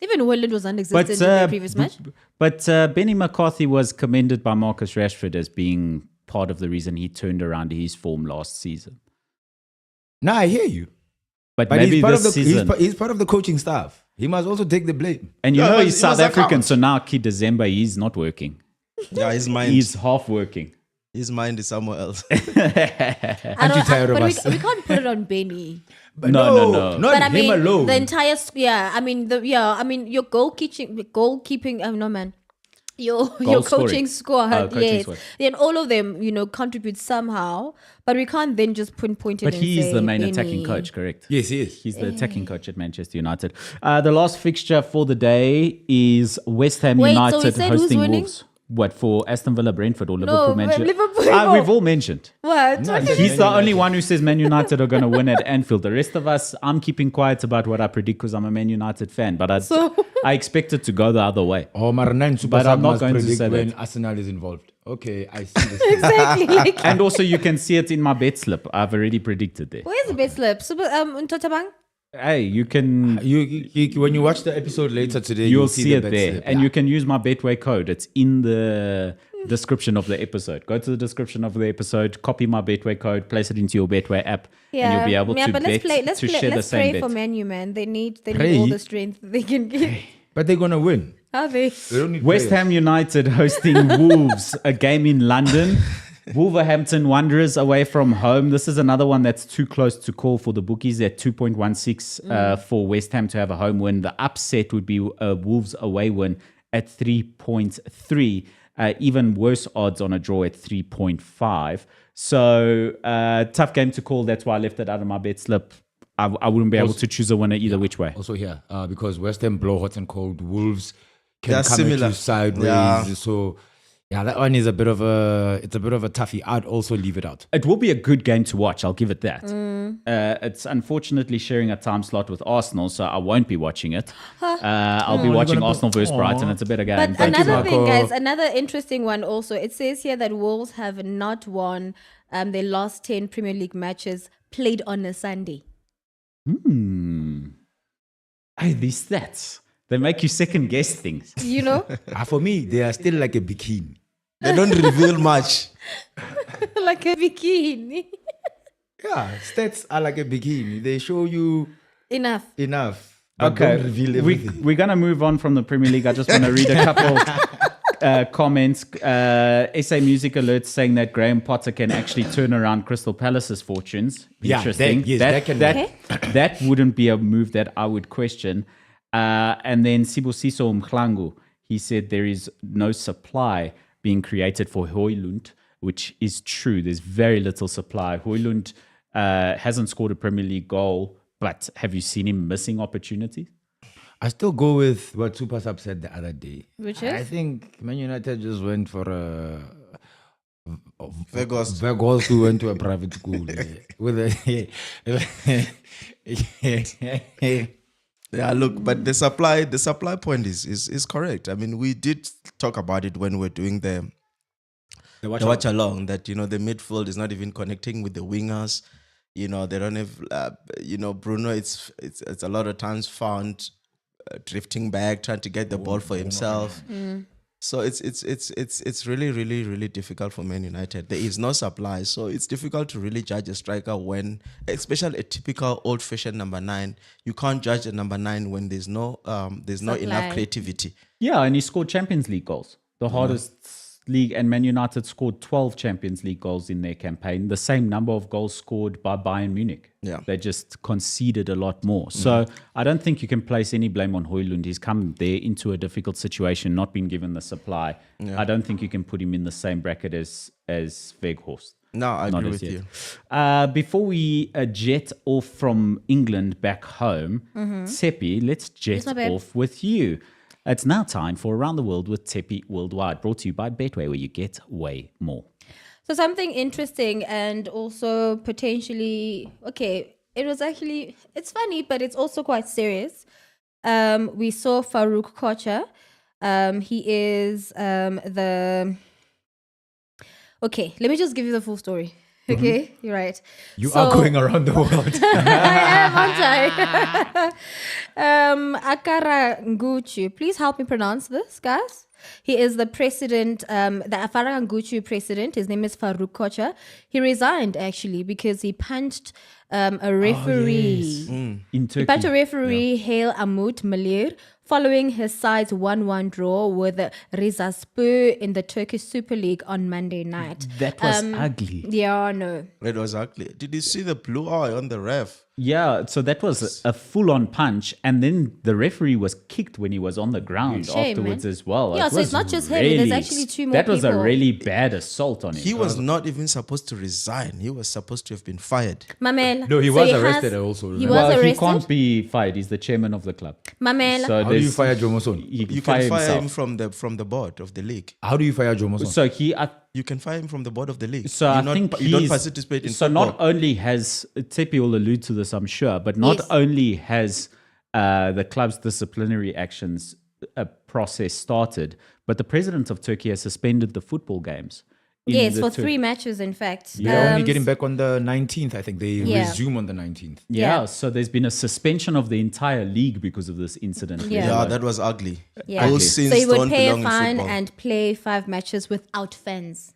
Even Højlund was non-existent in the previous match. But Benny McCarthy was commended by Marcus Rashford as being part of the reason he turned around his form last season. Now I hear you. But But maybe he's part this of the season. he's part of the coaching staff. He must also take the blame. And you Yeah, know but he's he South was a African, coach. so now Kid December, he's not working. Yeah, his mind. He's half working. His mind is somewhere else. I Aren't you don't- tired of but us? we can't put it on Benny. But No. Not But I him mean, alone. the entire your goalkeeping. No, man. Your Goal coaching scoring. squad, Coaching yes, squad. and all of them, contribute somehow. But we can't then just pinpoint it. But and he's say the main Benny. attacking coach, correct? Yes, he is. He's the attacking coach at Manchester United. The last fixture for the day is West Ham Wait, so United we said who's hosting winning? Wolves. What, for Aston Villa, Brentford, or No, Liverpool, Manchester? Liverpool. We've all mentioned. What? No, He's the only one who says Man United are going to win at Anfield. The rest of us, I'm keeping quiet about what I predict because I'm a Man United fan. But I expect it to go the other way. Oh, Marnan Super But I'm Sub not must going to predict say when that. Arsenal is involved. Okay, I see this. Exactly. And also, you can see it in my bet slip. I've already predicted there. Where's the best slip? Super Totabang? Hey, you can... You when you watch the episode later today, You'll see it bet there. slip. And Yeah. you can use my Betway code. It's in the description of the episode. Go to the description of the episode, copy my Betway code, place it into your Betway app, and you'll be able to but bet let's share the let's same pray for bet. Man U, man. They need Pray? all the strength they can get. But they're gonna win. Are they? They don't need West players. Ham United hosting Wolves, a game in London. Wolverhampton Wanderers away from home. This is another one that's too close to call for the bookies at 2.16 for West Ham to have a home win. The upset would be a Wolves away win at 3.3. Even worse odds on a draw at 3.5. So tough game to call. That's why I left it out of my bet slip. I wouldn't be able to choose a winner either which way. Also here, because West Ham blow hot and cold, Wolves can They're come similar. at you sideways. Yeah. So yeah, that one is a bit of a toughie. I'd also leave it out. It will be a good game to watch. I'll give it that. It's unfortunately sharing a time slot with Arsenal, so I won't be watching it. I'll be watching Arsenal versus Brighton. It's a better game. But But another thing, Marco. guys, another interesting one also. It says here that Wolves have not won their last 10 Premier League matches played on a Sunday. Hey, these stats, they make you second guess things. You know? For me, they are still like a bikini. They don't reveal much. Like a bikini. Yeah, stats are like a bikini. They show you Enough. But Okay, don't reveal everything. we're going to move on from the Premier League. I just want to read a couple comments. SA Music Alert saying that Graham Potter can actually turn around Crystal Palace's fortunes. Yeah, Interesting. That wouldn't be a move that I would question. And then Sibusiso Mklangu, he said there is no supply being created for Højlund, which is true. There's very little supply. Højlund hasn't scored a Premier League goal, but have you seen him missing opportunities? I still go with what Super Sub said the other day. Which I is? think Man United just went for a Vegas. Vegas who went to a private school with a Yeah, look, but the supply point is correct. I mean, we did talk about it when we were doing the watch along, that, the midfield is not even connecting with the wingers. They don't have, Bruno, it's a lot of times found drifting back, trying to get the ball for himself. So it's really, really, really difficult for Man United. There is no supply, so it's difficult to really judge a striker when, especially a typical old-fashioned number 9. You can't judge a number 9 when there's no enough creativity. Yeah, and he scored Champions League goals. The hardest league, and Man United scored 12 Champions League goals in their campaign. The same number of goals scored by Bayern Munich. Yeah. They just conceded a lot more. So I don't think you can place any blame on Højlund. He's come there into a difficult situation, not been given the supply. I don't think you can put him in the same bracket as Weghorst. No, I Not agree as with yet. you. Before we jet off from England back home, Tsepi, let's jet my babe. off with you. It's now time for Around the World with Tsepi Worldwide, brought to you by Betway, where you get way more. So something interesting and also potentially, it's funny, but it's also quite serious. We saw Farouk Kocha. He is Okay, let me just give you the full story. Okay, you're right. You are going around the world. I am, aren't I? Akara Nguchu. Please help me pronounce this, guys. He is the president, the Afara Nguchu president. His name is Farouk Kocha. He resigned, actually, because he punched a referee. In Turkey. He punched a referee, Hail Amut Malir, following his side's 1-1 draw with Rizespor in the Turkish Super League on Monday night. That was ugly. Yeah, no. It was ugly. Did you see the blue eye on the ref? Yeah, so that was a full-on punch, and then the referee was kicked when he was on the ground Shame, afterwards man. as well. Yeah, It so it's was not just him, there's actually two more That was a people. really bad assault on him. He was not even supposed to resign. He was supposed to have been fired. Mamel. No, he so was has- arrested also, He remember? was Well, he arrested. can't be fired. He's the chairman of the club. Mamel. So How do you there's- fire Jomoson? He You fire can fire himself. him from the board of the league. How do you fire Jomoson? So he, You can fire him from the board of the league. so you I think you don't he's- participate in So football. not only has Tsepi will allude to this, I'm sure, but not Yes. only has the club's disciplinary actions process started, but the president of Turkey has suspended the football games. in Yes, the for Tur- 3 matches, in fact. They're only getting back on the 19th, I think. They Yeah. resume on the 19th. Yeah, Yeah. so there's been a suspension of the entire league because of this incident. Yeah. Yeah, that was ugly. Yeah. Those sins So he would don't pay a belong in fine football. and play 5 matches without fans.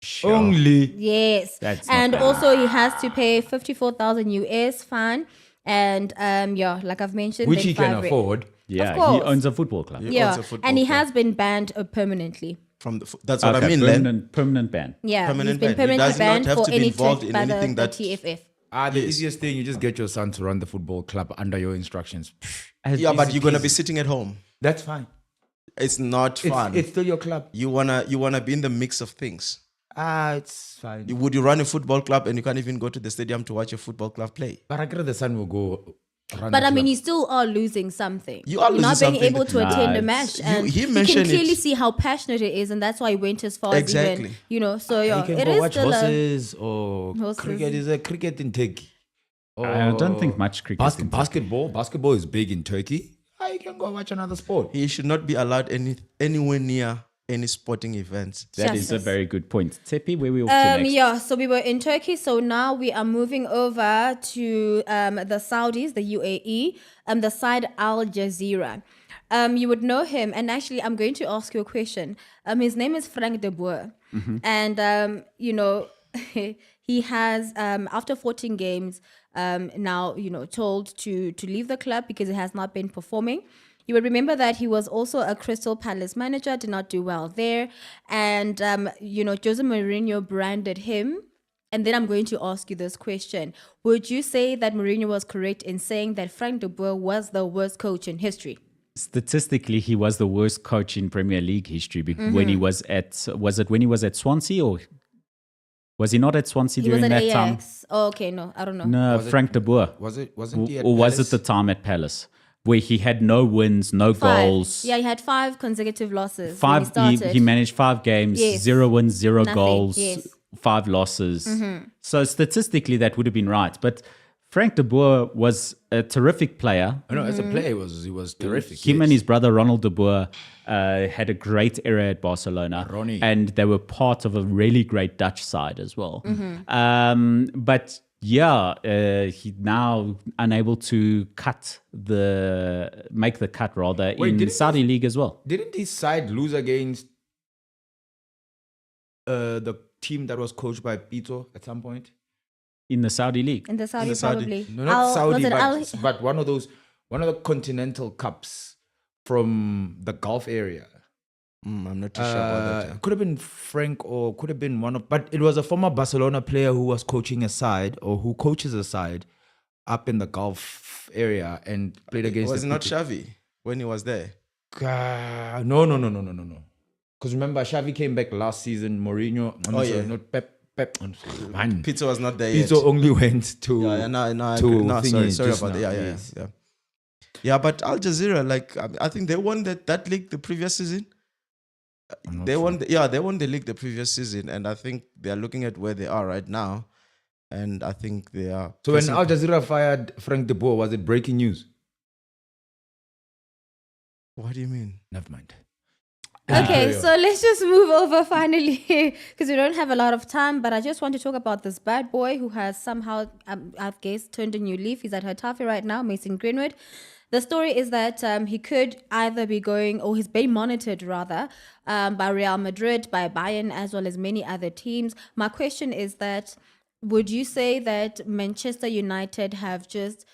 Sure. Only. Yes. That's not and bad. also he has to pay 54,000 US fine. And like I've mentioned, Which then he can 5 afford. Yeah, he course. owns a football club. He owns Yeah. a football And he club. has been banned permanently. That's what I mean, Len. permanent ban. Yeah. Permanent he's been ban. He permanently does not banned have for to be any involved trick in by the anything that- TFF. The easiest thing, you just get your son to run the football club under your instructions. Yeah, but you're gonna be sitting at home. That's fine. It's not fun. It's still your club. You wanna be in the mix of things. It's fine. Would you run a football club and you can't even go to the stadium to watch a football club play? But I guess the son will go run But the I mean, club. you still are losing something. You are You're not losing being something. able to attend a match. And he you can mentioned clearly it. see how passionate it is. And that's why he went as far as Exactly. even, so yeah, You can it go is watch still horses or Horses. cricket. Is a cricket in Turkey? I don't think much cricket. in Turkey. Basketball. Basketball is big in Turkey. You can go watch another sport. He should not be allowed anywhere near any sporting events. That is a Justice. very good point. Tepi, where we off to next? Yeah, so we were in Turkey. So now we are moving over to the Saudis, the UAE, the side Al Jazeera. You would know him. And actually, I'm going to ask you a question. His name is Frank de Boer. Mm-hmm. And, He has, after 14 games, now, told to leave the club because it has not been performing. You would remember that he was also a Crystal Palace manager, did not do well there. And, Jose Mourinho branded him. And then I'm going to ask you this question. Would you say that Mourinho was correct in saying that Frank de Boer was the worst coach in history? Statistically, he was the worst coach in Premier League history when he was at Swansea, or was he not at Swansea during that time? Oh, okay, no, I don't know. No, Frank de Boer. Wasn't he at Or was Palace? it the time at Palace where he had no wins, no 5. goals? Yeah, he had 5 consecutive losses. When he 5. started. He managed 5 games, Yes. 0 wins, 0 Nothing, goals, yes. 5 losses. So statistically, that would have been right. But Frank de Boer was a terrific player. I know, as a player, he was terrific. Him yes. and his brother Ronald de Boer had a great era at Barcelona, Ronnie. and they were part of a really great Dutch side as well. But yeah, he now unable to make the cut rather Wait, in didn't Saudi League as well. Didn't his side lose against the team that was coached by Pito at some point? In the Saudi League. In the Saudi, Saudi. probably. No, not Saudi, was it but one of the continental cups from the Gulf area. I'm not too sure about that. Could have been Frank, or could have been but it was a former Barcelona player who was coaching a side, or who coaches a side up in the Gulf area and played against. Was the it not Pito. Xavi when he was there? No. Because remember, Xavi came back last season. Mourinho, not Pep. Man, Peter was not there yet. Pito only went to. Sorry about that. Yeah, but Al Jazeera, I think they won that league the previous season. They won the league the previous season, and I think they are looking at where they are right now, and I think they are. So when Al Jazeera fired Frank de Boer, was it breaking news? What do you mean? Never mind. Okay, so let's just move over finally because we don't have a lot of time, but I just want to talk about this bad boy who has somehow, I guess, turned a new leaf. He's at Hetafe right now, Mason Greenwood. The story is that he could either be going, or he's being monitored rather, by Real Madrid, by Bayern, as well as many other teams. My question is that, would you say that Manchester United have just,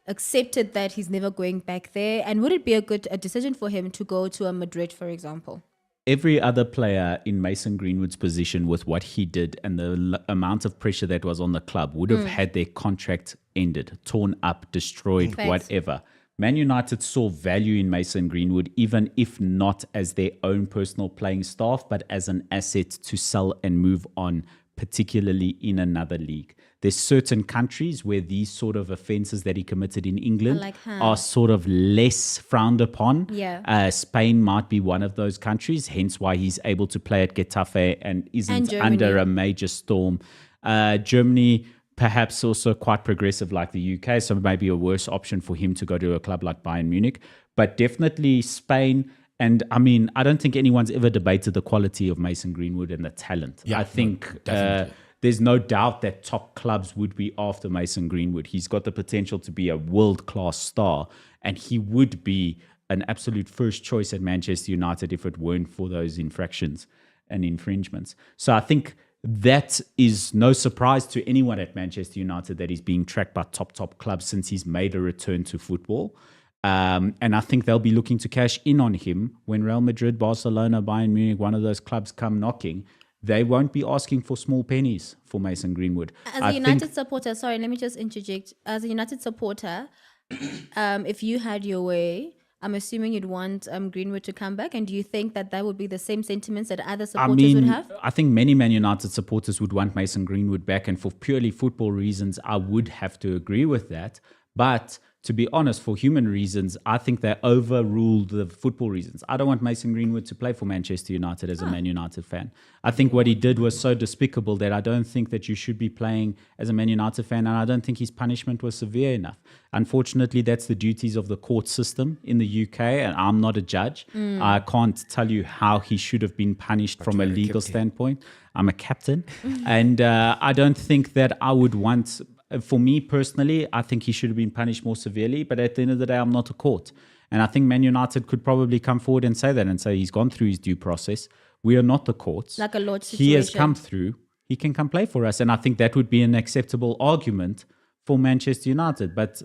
accepted that he's never going back there? And would it be a decision for him to go to a Madrid, for example? Every other player in Mason Greenwood's position, with what he did and the amount of pressure that was on the club, would have had their contract ended, torn up, destroyed, Thanks. whatever. Man United saw value in Mason Greenwood, even if not as their own personal playing staff, but as an asset to sell and move on, particularly in another league. There's certain countries where these sort of offences that he committed in England are sort of less frowned upon. Yeah. Spain might be one of those countries, hence why he's able to play at Getafe and isn't Germany. under a major storm. Germany, perhaps also quite progressive like the UK, so maybe a worse option for him to go to a club like Bayern Munich. But definitely Spain. And I mean, I don't think anyone's ever debated the quality of Mason Greenwood and the talent. Yeah, I think definitely. there's no doubt that top clubs would be after Mason Greenwood. He's got the potential to be a world-class star, and he would be an absolute first choice at Manchester United if it weren't for those infractions and infringements. So I think that is no surprise to anyone at Manchester United that he's being tracked by top clubs since he's made a return to football. And I think they'll be looking to cash in on him when Real Madrid, Barcelona, Bayern Munich, one of those clubs come knocking. They won't be asking for small pennies for Mason Greenwood. As a United supporter, sorry, let me just interject. As a United supporter, if you had your way, I'm assuming you'd want Greenwood to come back. And do you think that would be the same sentiments that other supporters would have? I think many Man United supporters would want Mason Greenwood back. And for purely football reasons, I would have to agree with that. But to be honest, for human reasons, I think they overruled the football reasons. I don't want Mason Greenwood to play for Manchester United as a Man United fan. I think what he did was so despicable that I don't think that you should be playing as a Man United fan, and I don't think his punishment was severe enough. Unfortunately, that's the duties of the court system in the UK, and I'm not a judge. I can't tell you how he should have been punished from a legal standpoint. I'm a captain, and I don't think that I would want... For me personally, I think he should have been punished more severely. But at the end of the day, I'm not a court. And I think Man United could probably come forward and say that and say he's gone through his due process. We are not the courts. Like a Lord He has situation. come through. he can come play for us. And I think that would be an acceptable argument for Manchester United. But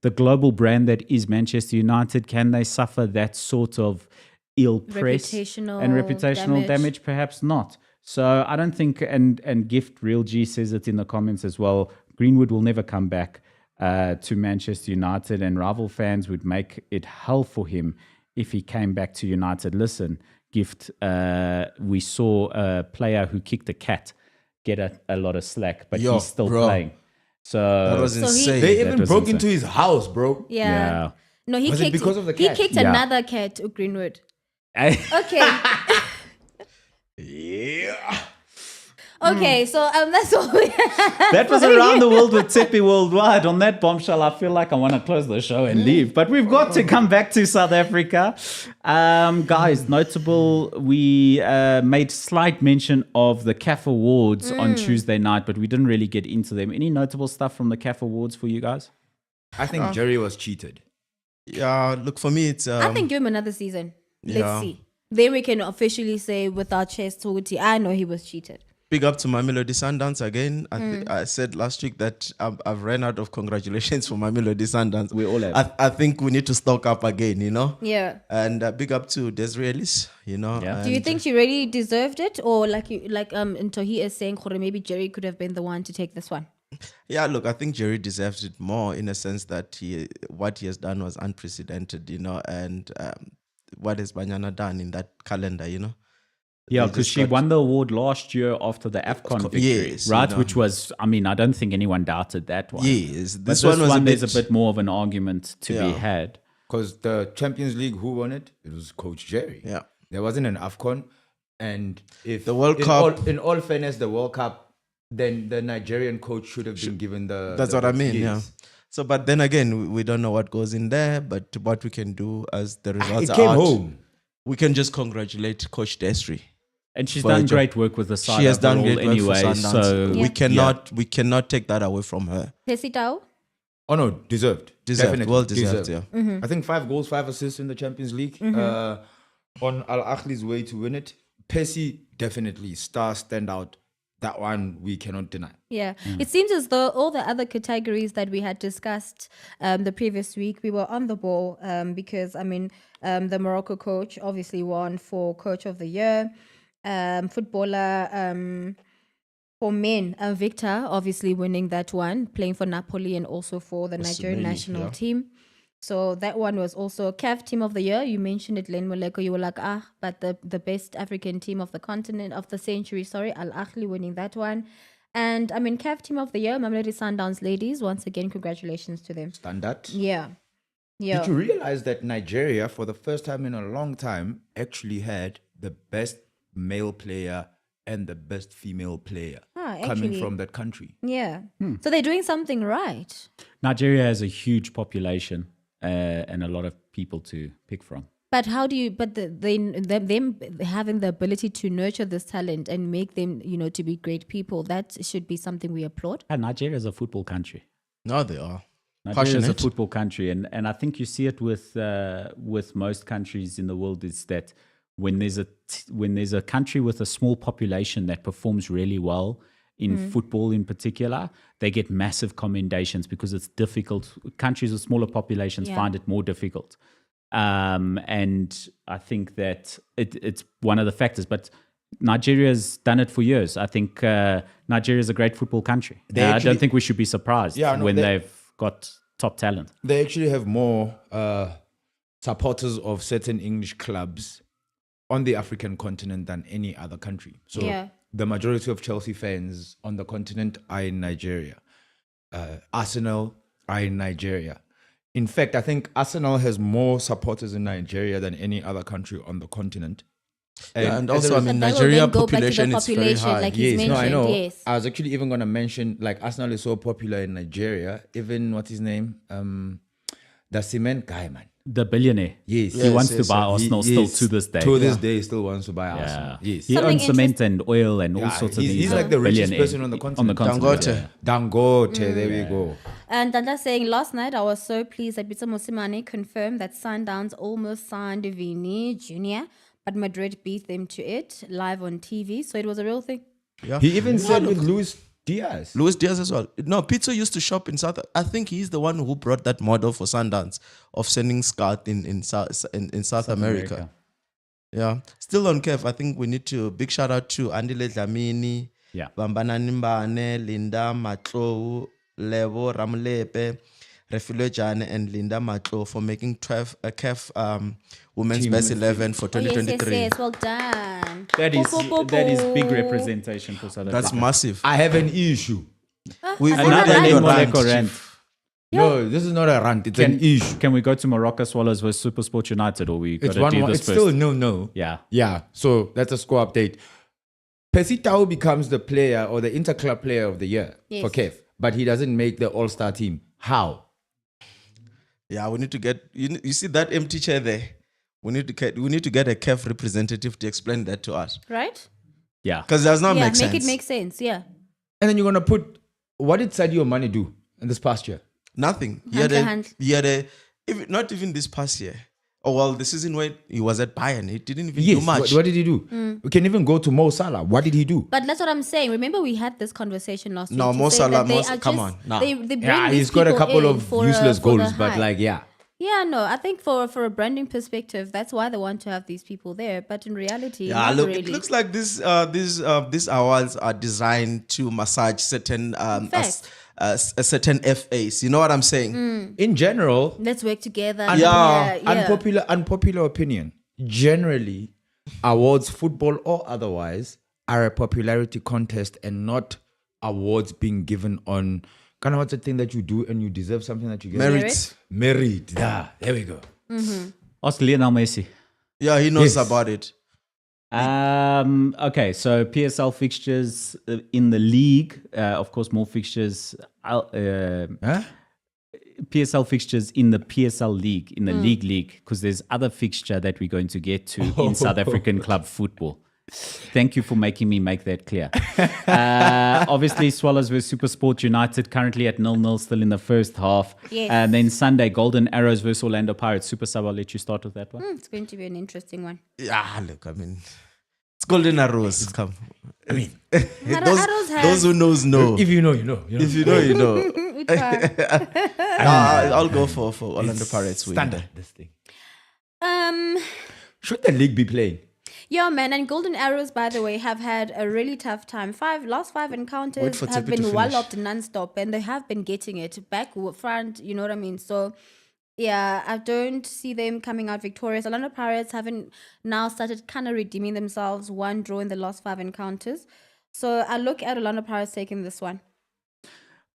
the global brand that is Manchester United, can they suffer that sort of ill press and reputational damage? Perhaps not. So I don't think, and Gift Real G says it in the comments as well, Greenwood will never come back to Manchester United, and rival fans would make it hell for him if he came back to United. Listen, Gift, we saw a player who kicked a cat get a lot of slack, but he's still playing. So that was insane. They even broke into his house, bro. Yeah. No, he Was it kicked because of the cat? He kicked another cat, Greenwood. Okay. Yeah. Okay, so that's all we have. That was around the world with Tepe Worldwide. On that bombshell, I feel like I want to close the show and leave. But we've got to come back to South Africa. Guys, notable, we made slight mention of the CAF Awards on Tuesday night, but we didn't really get into them. Any notable stuff from the CAF Awards for you guys? I think Jerry was cheated. Yeah, look, for me, it's... I think give him another season. Yeah. Let's see. Then we can officially say with our chest, I know he was cheated. Big up to Mamelodi Sundowns again. I said last week that I've ran out of congratulations for Mamelodi Sundowns. We all have. I think we need to stock up again, you know? Yeah. And big up to Desiree Ellis, you know? Yeah. Do you think she really deserved it? Or like Ntohi is saying, maybe Jerry could have been the one to take this one? Yeah, look, I think Jerry deserves it more in a sense that what he has done was unprecedented, you know? And what has Banyana done in that calendar, you know? Yeah, because she won the award last year after the AFCON victory, yes, right? you know. Which was, I mean, I don't think anyone doubted that one. Yes, But this one was there's a bit more of an argument to be had. Because the Champions League, who won it? It was Coach Jerry. Yeah. There wasn't an AFCON. And if The World Cup... in all fairness, the World Cup, then the Nigerian coach should have been given the... That's what I mean, yeah. So, but then again, we don't know what goes in there, but what we can do as the results It came are out, home. we can just congratulate Coach Desri. And she's done great work with the side. She has done great work anyway, for Sundowns. so We cannot take that away from her. Pesitao? Oh, no, deserved. Definitely. Well deserved, yeah. I think 5 goals, 5 assists in the Champions League. On Al Ahly's way to win it. Percy, definitely. Star, standout. That one we cannot deny. Yeah. It seems as though all the other categories that we had discussed the previous week, we were on the ball because, I mean, the Morocco coach obviously won for Coach of the Year. Footballer for men, Victor obviously winning that one, playing for Napoli and also for the Nigerian national team. So that one was also CAF Team of the Year. You mentioned it, Len Moleko. You were like, but the best African team of the continent, of the century, Al Ahly winning that one. And I mean, CAF Team of the Year, Mamelodi Sundowns ladies, once again, congratulations to them. Standard. Yeah. Did you realize that Nigeria, for the first time in a long time, actually had the best male player and the best female player coming from that country? Yeah. So they're doing something right. Nigeria has a huge population and a lot of people to pick from. But how do you? But them having the ability to nurture this talent and make them, to be great people, that should be something we applaud. And Nigeria is a football country. No, they are. Nigeria is a football country, and I think you see it with most countries in the world. Is that when there's a country with a small population that performs really well in football in particular, they get massive commendations because it's difficult. Countries with smaller populations find it more difficult. And I think that it's one of the factors. But Nigeria's done it for years. I think Nigeria is a great football country. I don't think we should be surprised when they've got top talent. They actually have more supporters of certain English clubs on the African continent than any other country. So the majority of Chelsea fans on the continent are in Nigeria. Arsenal are in Nigeria. In fact, I think Arsenal has more supporters in Nigeria than any other country on the continent. And also, I mean, Nigeria population is very high. Like he's mentioned, I know. Yes. I was actually even going to mention, like, Arsenal is so popular in Nigeria. Even, what's his name? The cement guy, man. The billionaire. Yes. He wants to buy Arsenal still to this day. To this day, he still wants to buy Arsenal. Yes. He owns cement and oil and all sorts of things. He's like the richest person on the continent. Dangote, there we go. And Danda saying, last night I was so pleased that Bitsa Mosimane confirmed that Sundowns almost signed Vini Jr., but Madrid beat them to it live on TV. So it was a real thing. Yeah. He even said with Luis Diaz. Luis Diaz as well. No, Pizzo used to shop in South. I think he's the one who brought that model for Sundowns of sending scout in South America. Yeah. Still on CAF, I think we need to big shout out to Andile Dlamini, Bambana Nimbane, Linda Matlo, Levo Ramlepe, Refilo Jane, and Linda Matlo for making a CAF Women's Team Best with 11 for 2023. Yes, well done. That is big representation for South Africa. That's massive. I have an issue. We've Another already name ranked, Moleko rant. Chief. No, this is not a rant. It's an issue. Can we go to Morocco Swallows versus Supersport United, or we got It's to do 1-1. this It's first? still no. Yeah. Yeah. So that's a score update. Pesitao becomes the player or the interclub player of the year for CAF, but he doesn't make the all-star team. How? Yeah, we need to get you see that empty chair there. We need to get a CAF representative to explain that to us. Right? Yeah. Because it does not make sense. Make it make sense. Yeah. And then you're gonna put, what did Sadio Mane do in this past year? Nothing. Hand. Not even this past year. Oh, well, the season where he was at Bayern, he didn't even do much. What did he do? We can even go to Mo Salah. What did he do? But that's what I'm saying. Remember, we had this conversation last week. No, to Mo say Salah, that come on. No. They bring Yeah, these he's got a people couple in of for useless for the goals, but hype. yeah. No, I think for a branding perspective, that's why they want to have these people there. But in reality, Yeah, not look, really. it looks like these awards are designed to massage certain a certain FAs. You know what I'm saying? In general, Let's work together. unpopular opinion. Generally, awards, football or otherwise, are a popularity contest and not awards being given on kind of what's the thing that you do and you deserve something that you get. Merit. Yeah, there we go. Ask Lionel Messi. Yeah, he knows about it. Okay, so PSL fixtures in the league, of course, more fixtures. PSL fixtures in the PSL league, in the league, because there's other fixture that we're going to get to in South African club football. Thank you for making me make that clear. Obviously, Swallows versus Supersport United currently at 0-0 still in the first half. Yes. Uh, And then Sunday, Golden Arrows versus Orlando Pirates. Super Sub, I'll let you start with that one. It's going to be an interesting one. Yeah, look, I mean, it's golden arrows. Come. I mean, Arrows have- those who know. If you know, you know. If you know, you know. We try. I'll go for Orlando Pirates win. Standard, this thing. Should the league be playing? Yeah, man, and Golden Arrows, by the way, have had a really tough time. Last five Wait encounters for have Tippy to been finish. walloped non-stop, and they have been getting it back front, you know what I mean? So, yeah, I don't see them coming out victorious. Orlando Pirates haven't now started kind of redeeming themselves, one draw in the last five encounters. So, I look at Orlando Pirates taking this one.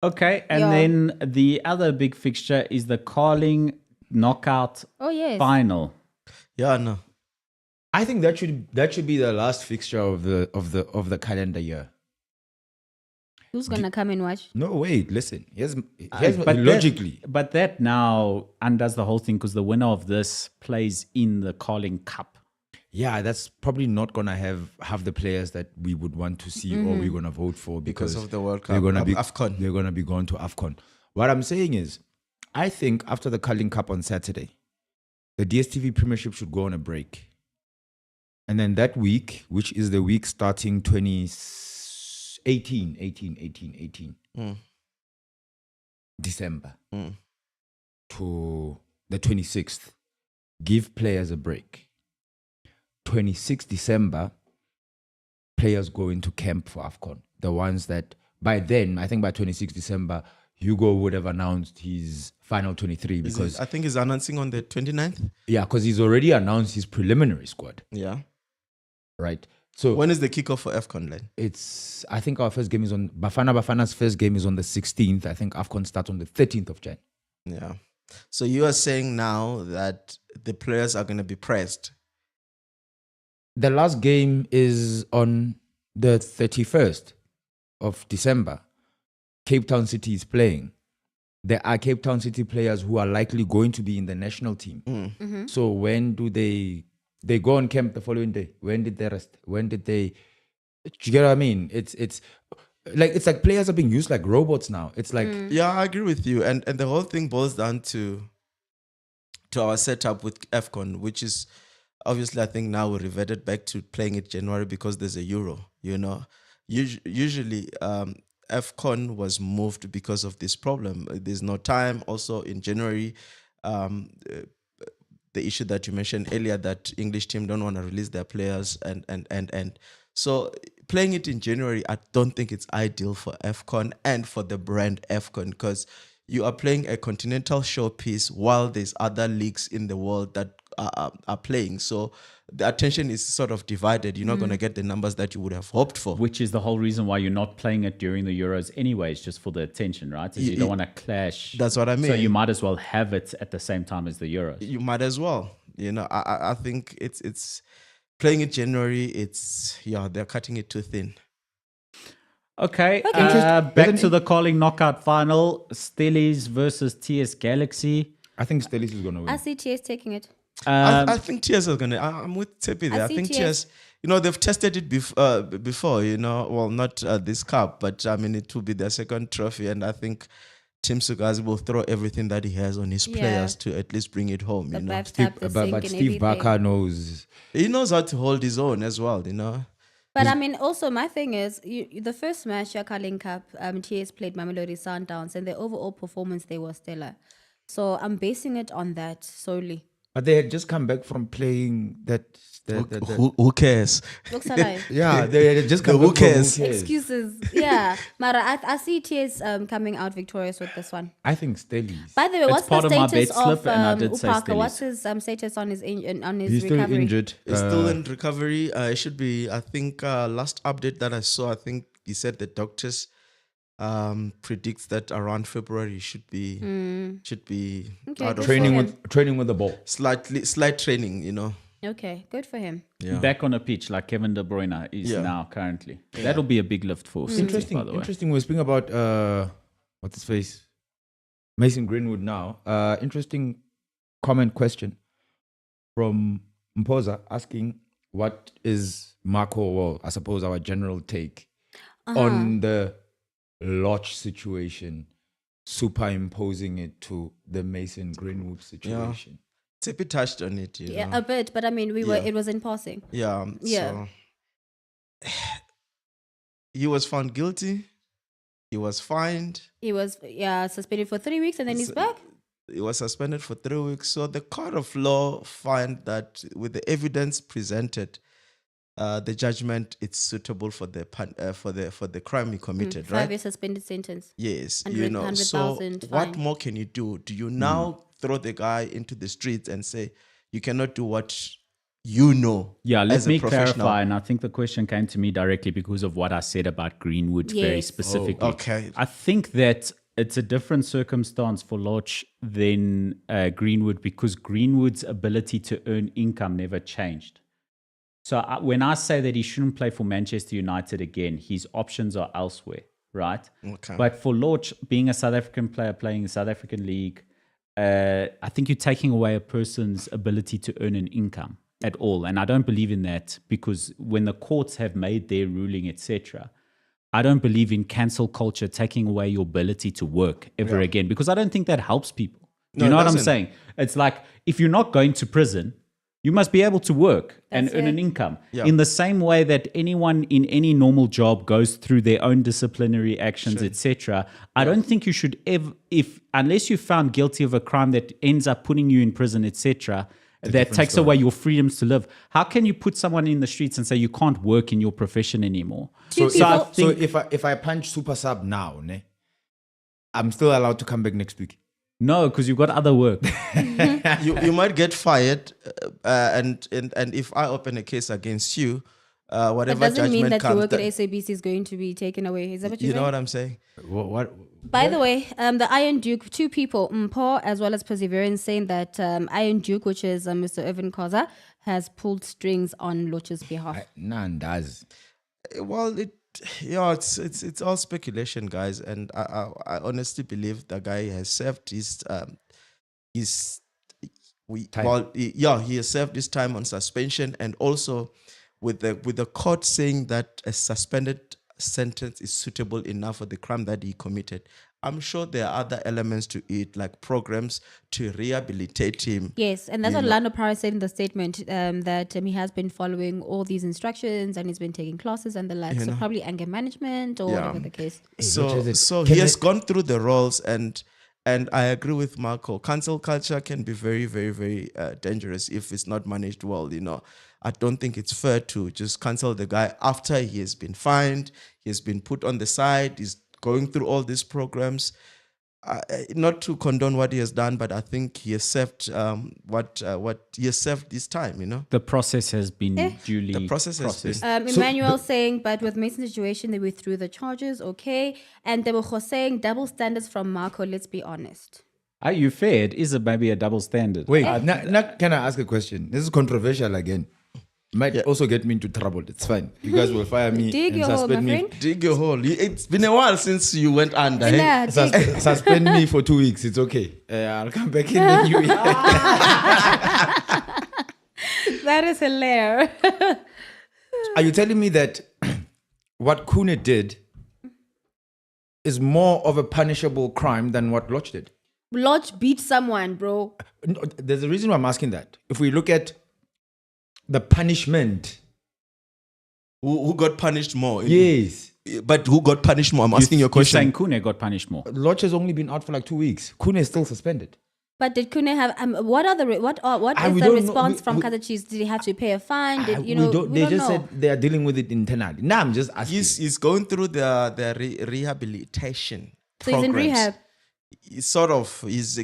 Okay, and Yeah. then the other big fixture is the Carling knockout Oh, yes. final. Yeah, no. I think that should be the last fixture of the calendar year. Who's going to come and watch? No, wait, listen. Here's But logically. that now undoes the whole thing because the winner of this plays in the Carling Cup. Yeah, that's probably not gonna have the players that we would want to see or we're gonna vote for Because of the World they're Cup, gonna be AFCON. They're gonna be going to AFCON. What I'm saying is, I think after the Carling Cup on Saturday, the DStv Premiership should go on a break, and then that week, which is the week starting 18 December to the 26th, give players a break. 26th December, players go into camp for AFCON. The ones that by then, I think by 26th December, Hugo would have announced his final 23 because I think he's announcing on the 29th. yeah, because he's already announced his preliminary squad, Yeah. right? So When is the kickoff for AFCON then? it's, I think our first game is on Bafana's first game is on the 16th. I think AFCON starts on the 13th of Jan. Yeah. So you are saying now that the players are going to be pressed. The last game is on the 31st of December. Cape Town City is playing. There are Cape Town City players who are likely going to be in the national team. So when do they go on camp the following day? When did they rest? When did they? Do you get what I mean? It's like players are being used like robots now. It's like Yeah, I agree with you. And the whole thing boils down to our setup with AFCON, which is obviously, I think now we reverted back to playing it January because there's a Euro, you know. usually AFCON was moved because of this problem. There's no time. Also in January, the issue that you mentioned earlier, that English team don't want to release their players, and so playing it in January, I don't think it's ideal for AFCON and for the brand AFCON, because you are playing a continental showpiece while there's other leagues in the world that are playing. So the attention is sort of divided. You're not going to get the numbers that you would have hoped for. Which is the whole reason why you're not playing it during the Euros anyways, just for the attention, right? Is you don't want to clash. That's what I mean. So you might as well have it at the same time as the Euros. You might as well. I think it's playing it January. They're cutting it too thin. Okay, back to the calling knockout final. Stellies versus TS Galaxy. I think Stellies is going to win. I see TS taking it. I think TS is going to... I'm with Tepi there. I think TS... they've tested it before, well, not this cup, but I mean, it will be their second trophy, and I think Tim Sugazi will throw everything that he has on his players to at least bring it home, But Steve Barker knows... He knows how to hold his own as well, But I mean, also my thing is, the first match, Carling Cup, TS played Mamelodi Sundowns, and the overall performance there was stellar. So I'm basing it on that solely. But they had just come back from playing that. Who cares? Looks alive. Yeah, they had just come Who back from cares? Excuses. Yeah. Mara, I see TS coming out victorious with this one. I think Stellies. By the way, what's part the of my status bet slip, of and I did say Upaka? Stellies. What's his status on his He's still recovery? injured. He's still in recovery. It should be, I think, last update that I saw, I think he said the doctors predicts that around February he should be Okay, out good of training with the ball. slight training, Okay, good for him. Yeah. Back on a pitch like Kevin De Bruyne is now currently. That'll be a big lift for City, by the way. Interesting. We're speaking about what's his face, Mason Greenwood now. Interesting question from Mpoza asking what is Marco, well, I suppose our general take on the Lodge situation, superimposing it to the Mason Greenwood situation. Tepi touched on it, Yeah, a bit, but I mean, it was in passing. Yeah. So he was found guilty. He was fined. He was suspended for 3 weeks and then he's back. He was suspended for 3 weeks. So the court of law find that with the evidence presented, the judgment it's suitable for the crime he committed, 5-year suspended sentence. Yes, 100,000 So fine. what more can you do? Do you now throw the guy into the streets and say you cannot do what you know? Yeah, let as a me professional? clarify. And I think the question came to me directly because of what I said about Greenwood very Yes. specifically. Oh, okay. I think that it's a different circumstance for Lodge than Greenwood because Greenwood's ability to earn income never changed. So when I say that he shouldn't play for Manchester United again, his options are elsewhere, right? Okay. But for Lodge, being a South African player playing in South African league, I think you're taking away a person's ability to earn an income at all. And I don't believe in that because when the courts have made their ruling, etc., I don't believe in cancel culture taking away your ability to work ever again because I don't think that helps people. No, You know it what I'm doesn't. saying? It's like if you're not going to prison, you must be able to work and That's earn it. an income. Yeah. In the same way that anyone in any normal job goes through their own disciplinary actions, etc. I don't think you should ever, unless you're found guilty of a crime that ends up putting you in prison, etc., that takes away your freedoms to live. How can you put someone in the streets and say you can't work in your profession anymore? Two So I people- think if I punch Super Sub now, I'm still allowed to come back next week. no, because you've got other work. you might get fired, and if I open a case against you, That whatever doesn't judgment mean that your comes, work at SABC is going to be taken away. Is that what you're you know saying? what I'm saying? What? By the way, the Iron Duke, two people, Mpo as well as Perseverance, saying that Iron Duke, which is Mr. Irvin Koza, has pulled strings on Loche's behalf. None does. Well, it's all speculation, guys, and I honestly believe the guy has served his Time. he has served his time on suspension, and also with the court saying that a suspended sentence is suitable enough for the crime that he committed. I'm sure there are other elements to it, like programs to rehabilitate him. Yes, and that's what Lando Para said in the statement, that he has been following all these instructions and he's been taking classes and the like. So probably anger management or whatever the case. So he has gone through the roles, and I agree with Marco. Cancel culture can be very, very, very dangerous if it's not managed well. I don't think it's fair to just cancel the guy after he has been fined, he has been put on the side, he's going through all these programs. Not to condone what he has done, but I think he has served what he has served this time. The process has been duly. The process has been. Emmanuel saying, but with Mason's situation, they withdrew the charges. Okay, and Debocho saying double standards from Marco. Let's be honest. Are you fair? It is maybe a double standard. Wait, now can I ask a question? This is controversial again. Might also get me into trouble. It's fine. You guys will fire me Dig and your hole, suspend my me. friend. Dig your hole. It's been a while since you went under. Yeah, dig. Suspend me for 2 weeks. It's okay. I'll come back in the new year. That is hilarious. Are you telling me that what Kune did is more of a punishable crime than what Lodge did? Lodge beat someone, bro. No, there's a reason why I'm asking that. If we look at the punishment. Who got punished more? Yes. But who got punished more? I'm asking your question. You're saying Kune got punished more. Lodge has only been out for like 2 weeks. Kune is still suspended. But did Kune have? What is the response from Kaizer Chiefs? Did he have to pay a fine? Did They just said they are dealing with it internally. Now I'm just asking. He's going through the rehabilitation. So he's in rehab. He's sort of is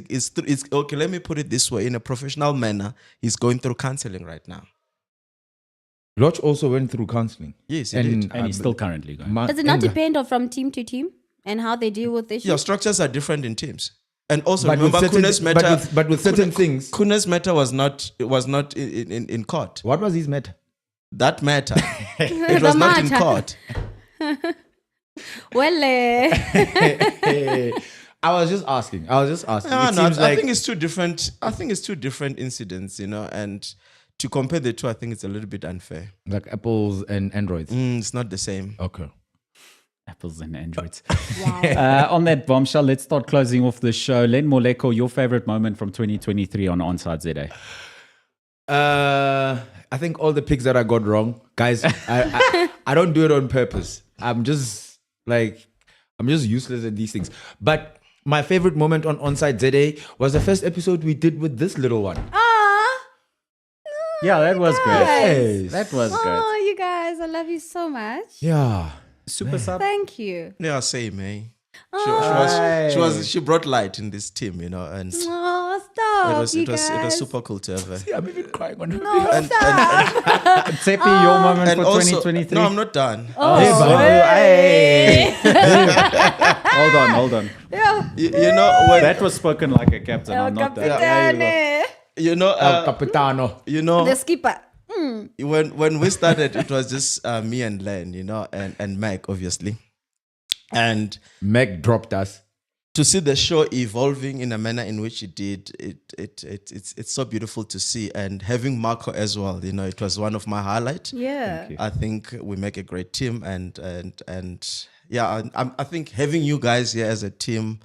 okay. Let me put it this way: in a professional manner, he's going through counseling right now. Lodge also went through counselling. Yes, he did. And he's still currently going. Does it not depend on from team to team and how they deal with issues? Yeah, structures are different in teams. And also But remember, with certain- Kune's matter. but with certain things- Kune's matter was not in court. What was his matter? That matter, it was not in matter. court. Well, I was just asking. No, It no, seems I like think it's two different. I think it's two different incidents, and to compare the two, I think it's a little bit unfair. like apples and androids. It's not the same. Okay. Apples and androids. wow. On that bombshell, let's start closing off the show. Len Moleko, your favorite moment from 2023 on ONSIDE ZA? I think all the picks that I got wrong, guys. I don't do it on purpose. I'm just useless at these things. But my favorite moment on ONSIDE ZA was the first episode we did with this little one. Yeah, that was great. Yes. That was great. Oh, you guys, I love you so much. Yeah. Super sub. Thank you. Yeah, same, eh? Oh. She brought light in this team, and Oh, stop, it was super cool to have her. Yeah, I'm even crying on her. No, And- stop. Tsepi, your moment And for also, 2023? no, I'm not done. Hey. Hold on. You know when That was spoken like a captain. I'm not that. Capitane. Capitano. The skipper. when we started, it was just me and Len, and MacG, obviously. And MacG dropped us. to see the show evolving in a manner in which it did, it's so beautiful to see. And having Marco as well, it was one of my highlights. Yeah. I think we make a great team, and yeah, I think having you guys here as a team,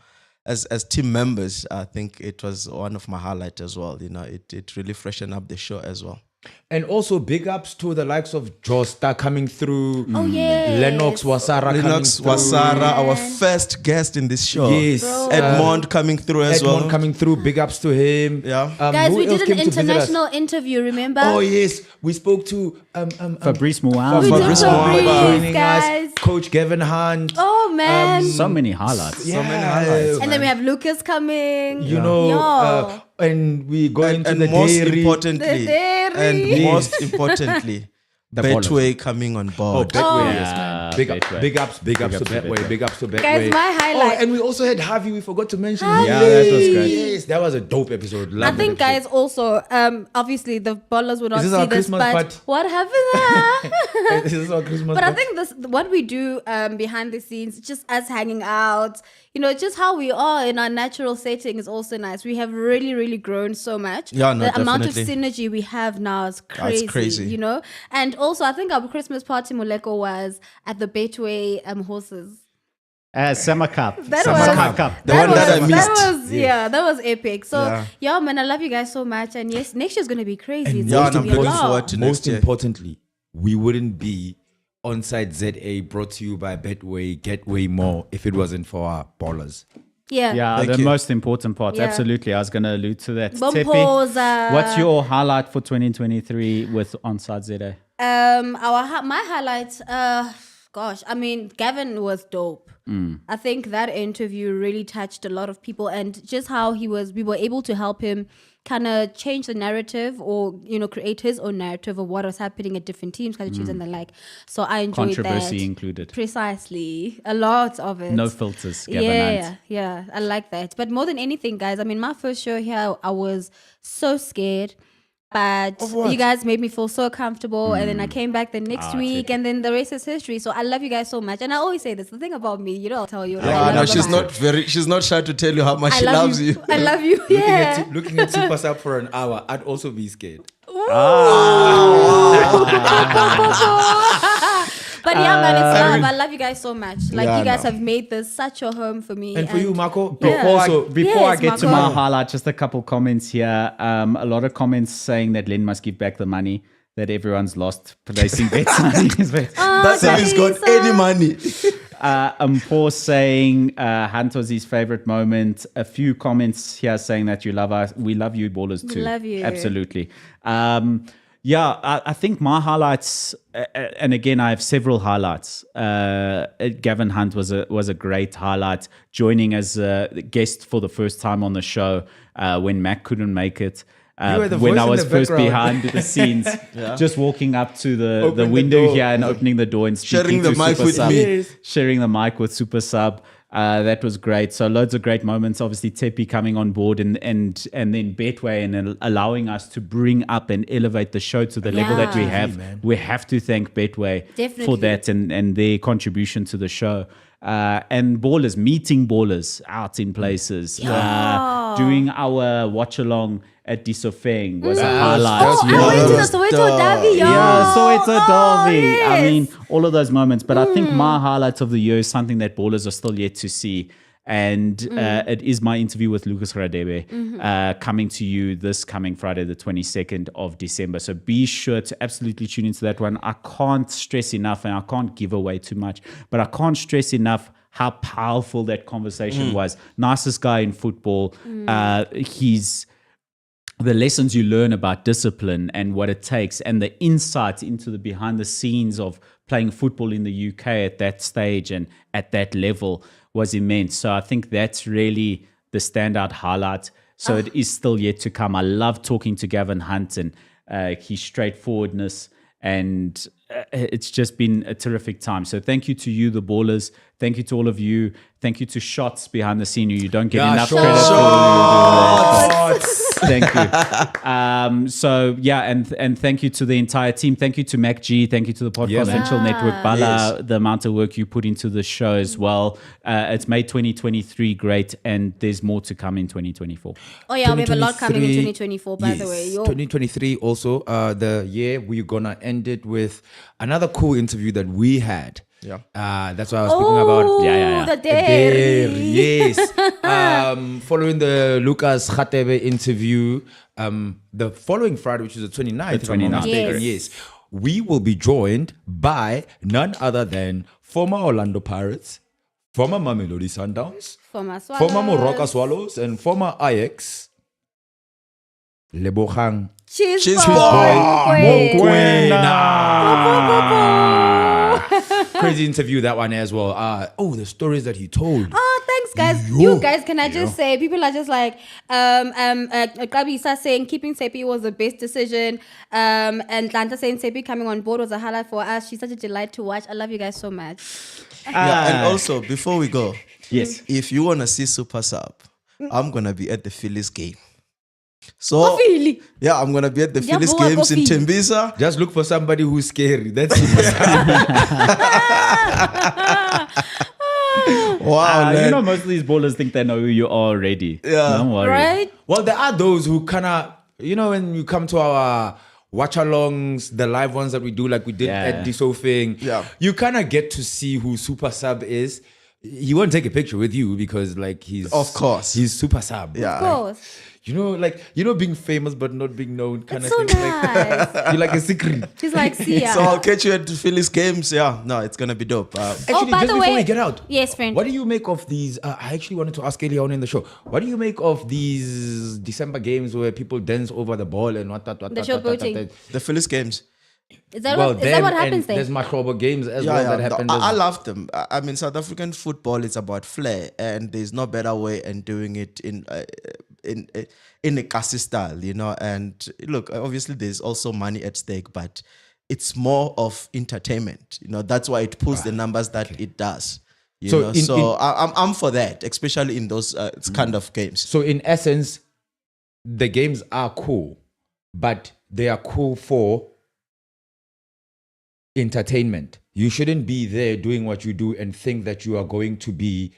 as team members, I think it was one of my highlights as well. It really freshened up the show as well. And also big ups to the likes of Josta coming through. Oh, yes. Lennox Wasara coming Lennox through. Wasara, our first guest in this show. Yes. Edmond coming through as well. Edmond coming through. Big ups to him. Yeah. Guys, who we else did came an to visit us? international interview, remember? Oh yes, we spoke to Fabrice Mouan. We did Fabrice Fabrice, Mwamba joining guys. us. Coach Gavin Hunt. Oh, man. So many highlights. So many highlights. And then we have Lucas coming. You know, Yo. and we go into And the most dairy. importantly, The dairy. and most importantly, The Betway coming on Oh, board. Betway, Oh. yes, man. Big Betway. big ups to Big ups to Betway. Betway. Big ups to Betway. Guys, my highlight. Oh, and we also had Harvey. We forgot to mention. Harvey. Yeah, that was great. Yes, that was a dope episode. I Love that think, episode. guys, also, obviously the ballers would not this see our this, Christmas but part? what happened there? This is our Christmas. But I part. think this, what we do behind the scenes, just us hanging out, just how we are in our natural setting is also nice. We have really, really grown so much. Yeah, no, the amount of definitely. synergy we have now is crazy. That's crazy. And also, I think our Christmas party, Moleko, was at the Betway horses. Summer Cup. That Summer was- Cup. The one that I missed. That was epic. So, Yeah. man, I love you guys so much. And yes, next year's going to be crazy. It's Yeah, going and to I'm be a looking lot. forward to Most next year. importantly, we wouldn't be ONSIDE ZA brought to you by Betway, Getway More if it wasn't for our ballers. Yeah. Yeah, Thank the you. most important part. Yeah. Absolutely. I was going to allude to that. Bomposa. Tepi, what's your highlight for 2023 with ONSIDE ZA? My highlights, gosh, I mean, Gavin was dope. I think that interview really touched a lot of people, and just how we were able to help him kind of change the narrative, or create his own narrative of what was happening at different teams, countries, and the like. So I enjoyed Controversy that. included. Precisely, a lot of it. No filters, Gavin Hunt. Yeah, I like that. But more than anything, guys, I mean, my first show here, I was so scared. But you guys made me feel so comfortable, and then I came back the next week, and then the rest is history. So I love you guys so much, and I always say this: the thing about me, I'll tell you. Yeah, no, she's not shy to tell you how much she loves you. I love you. Yeah. Looking at Super Sub for an hour, I'd also be scared. But yeah, man, it's love. I love you guys so much. Like, Yeah, you guys no. have made this such a home for me. And for you, Marco, Before I Yes, get to Marco. my highlight, just a couple comments here. A lot of comments saying that Len must give back the money that everyone's lost placing bets on his bets. That's if he's got Talisa. any money. Paul saying Hunt was his favorite moment. A few comments here saying that you love us. We love you, ballers, too. love you. Absolutely. I think my highlights, and again, I have several highlights. Gavin Hunt was a great highlight, joining as a guest for the first time on the show when Mac couldn't make it. You were the When voice I in was the first background. behind the scenes, just walking up to the Open the window door. here and opening the door and speaking Sharing the to mic Super with Sub. me. Yes. Sharing the mic with Super Sub. That was great. So loads of great moments. Obviously, Tepi coming on board and then Betway and allowing us to bring up and elevate the show to the level that we Yeah. have. We have to thank Betway for Definitely. that and their contribution to the show. And ballers, meeting ballers out in places. Doing our watch along at Disofeng was a highlight. Oh, you I know. went to the was Soweto dope. Derby, y'all. Yeah, so it's a derby. yes. I mean, all of those moments. But I think my highlights of the year is something that ballers are still yet to see. And it is my interview with Lucas Radebe coming to you this coming Friday, the 22nd of December. So be sure to absolutely tune into that one. I can't stress enough, and I can't give away too much, but I can't stress enough how powerful that conversation was. Nicest guy in football. He's the lessons you learn about discipline and what it takes, and the insight into the behind the scenes of playing football in the UK at that stage and at that level was immense. So I think that's really the standout highlight. So it is still yet to come. I love talking to Gavin Hunt and his straightforwardness, and it's just been a terrific time. So thank you to you, the ballers. Thank you to all of you. Thank you to Shots behind the scene. You don't get enough credit for Thank you. So yeah, and thank you to the entire team. Thank you to MacG. Thank you to the Podcast Central Network, Bala, the amount of work you put into the show as well. It's made 2023 great, and there's more to come in 2024. Oh, yeah, we have a lot coming in 2023, 2024, by the way. Yo. 2023 also, the year we're going to end it with another cool interview that we had. Yeah. That's what I was speaking about. Yeah. The There, dairy. yes. Following the Lucas Khatebe interview, the following Friday, which is the 29th, if I'm not 29th. mistaken, yes, we will be joined by none other than former Orlando Pirates, former Mamelodi Sundowns, For my swallows. former Moroka Swallows, and former Ajax, Lebogang Cheese, Cheese boy. boy. Crazy interview, that one as well. The stories that he told. Oh, thanks, guys. You guys, can I just say, people are just like, Gabi starts saying keeping Sepi was the best decision. And Lanta saying Sepi coming on board was a highlight for us. She's such a delight to watch. I love you guys so much. Yeah, and also, before we go, Yes. if you want to see Super Sub, I'm going to be at the Phillies game. So, Philly. yeah, I'm going to be at the Yeah, Phillies Boer, games in Philly. Oh, Tembisa. Just look for somebody who's scary. That's Wow, man. You know, most of these ballers think they know who you are already. Yeah. Don't worry. Right? Well, there are those who kind of, when you come to our watch-alongs, the live ones that we do, like we did Yeah. at Disofeng, Yeah. you kind of get to see who Super Sub is he won't take a picture with you because like he's Of course. he's super sub. Yeah. Of course. You know, like being famous but not being known kind It's of so thing. nice. Like, you're like a secret. He's like, see ya. So I'll catch you at Phillies games. Yeah, no, it's gonna be dope. Actually, by just the before way- we get out, Yes, friend. What do you make of these? I actually wanted to ask earlier on in the show. What do you make of these December games where people dance over the ball and what? The showboating. The Phillies games. Is that what happens there? There's Macrobo games as Yeah, well yeah. that happen. I love them. I mean, South African football is about flair, and there's no better way in doing it in a Kasi style, you know. And look, obviously, there's also money at stake, but it's more of entertainment. You know, that's why it pulls the numbers that it does. You So know, I'm for that, especially in those kind of games. So in essence, the games are cool, but they are cool for entertainment. You shouldn't be there doing what you do and think that you are going to be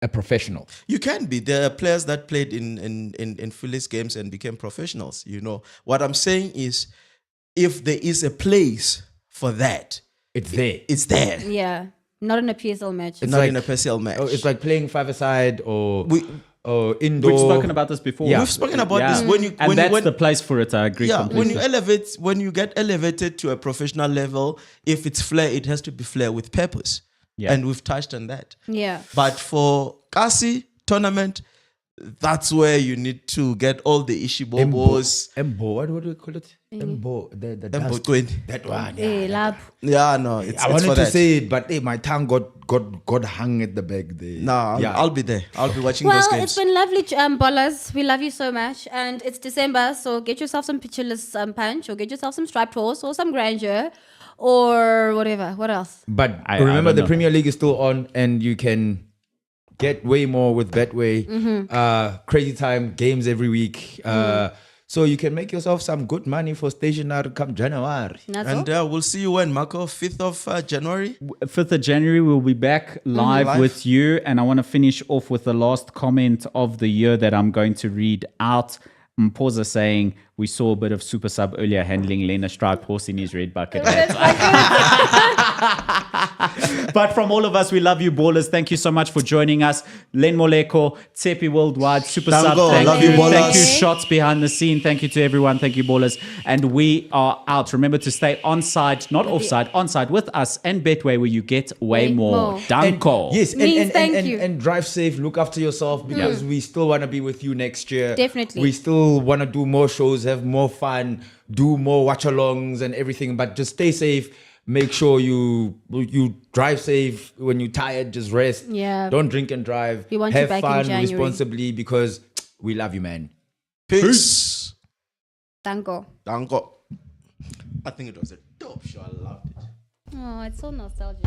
a professional. You can be. There are players that played in Phillies games and became professionals. You know, what I'm saying is, if there is a place for that, It's there. it's there. Yeah. Not in a PSL match. Not like- in a PSL match. Oh, it's like playing five-a-side or indoor. We've spoken about this before. Yeah. We've spoken about this when and that's the place for it. I agree completely. when you get elevated to a professional level, if it's flair, it has to be flair with purpose. Yeah. And we've touched on that. Yeah. But for Kasi tournament, that's where you need to get all the ishibobos. Embo, what do we call it? Embo, the Embo dust. twin. That one. Eh, lap. Yeah, no, it's I it's wanted for to that. say it, but my tongue got hung at the back there. No, I'll be there. I'll be watching Well, those games. it's been lovely, ballers. We love you so much. And it's December, so get yourself some pictureless punch or get yourself some striped horse or some grandeur or whatever. What else? But I remember, don't the know. Premier League is still on, and you can get way more with Betway. Crazy time games every week. So you can make yourself some good money for stationery come January. That's And all? we'll see you when, Marco? 5th of January? 5th of January, we'll be back live Live. with you. And I want to finish off with the last comment of the year that I'm going to read out. Mpoza saying, we saw a bit of super sub earlier handling Lena striped horse in his red bucket hat. But from all of us, we love you, ballers. Thank you so much for joining us. Len Moleko, Tsepi Worldwide, Super Sub. Tango, Thank love you. you, ballers. Thank you, Shots Behind the Scene. Thank you to everyone. Thank you, ballers. And we are out. Remember to stay onside, not offside, onside with us and Betway, where you get way more. Danko. Yes, Means thank you. and drive safe. Look after yourself because we still want to be with you next year. Definitely. We still want to do more shows, have more fun, do more watch-alongs and everything. But just stay safe. Make sure you drive safe. When you're tired, just rest. Yeah. Don't drink and drive. We want you have back in fun January. responsibly because we love you, man. Peace. Tango. Danko. I think it was a dope show. I loved it. Oh, it's so nostalgic.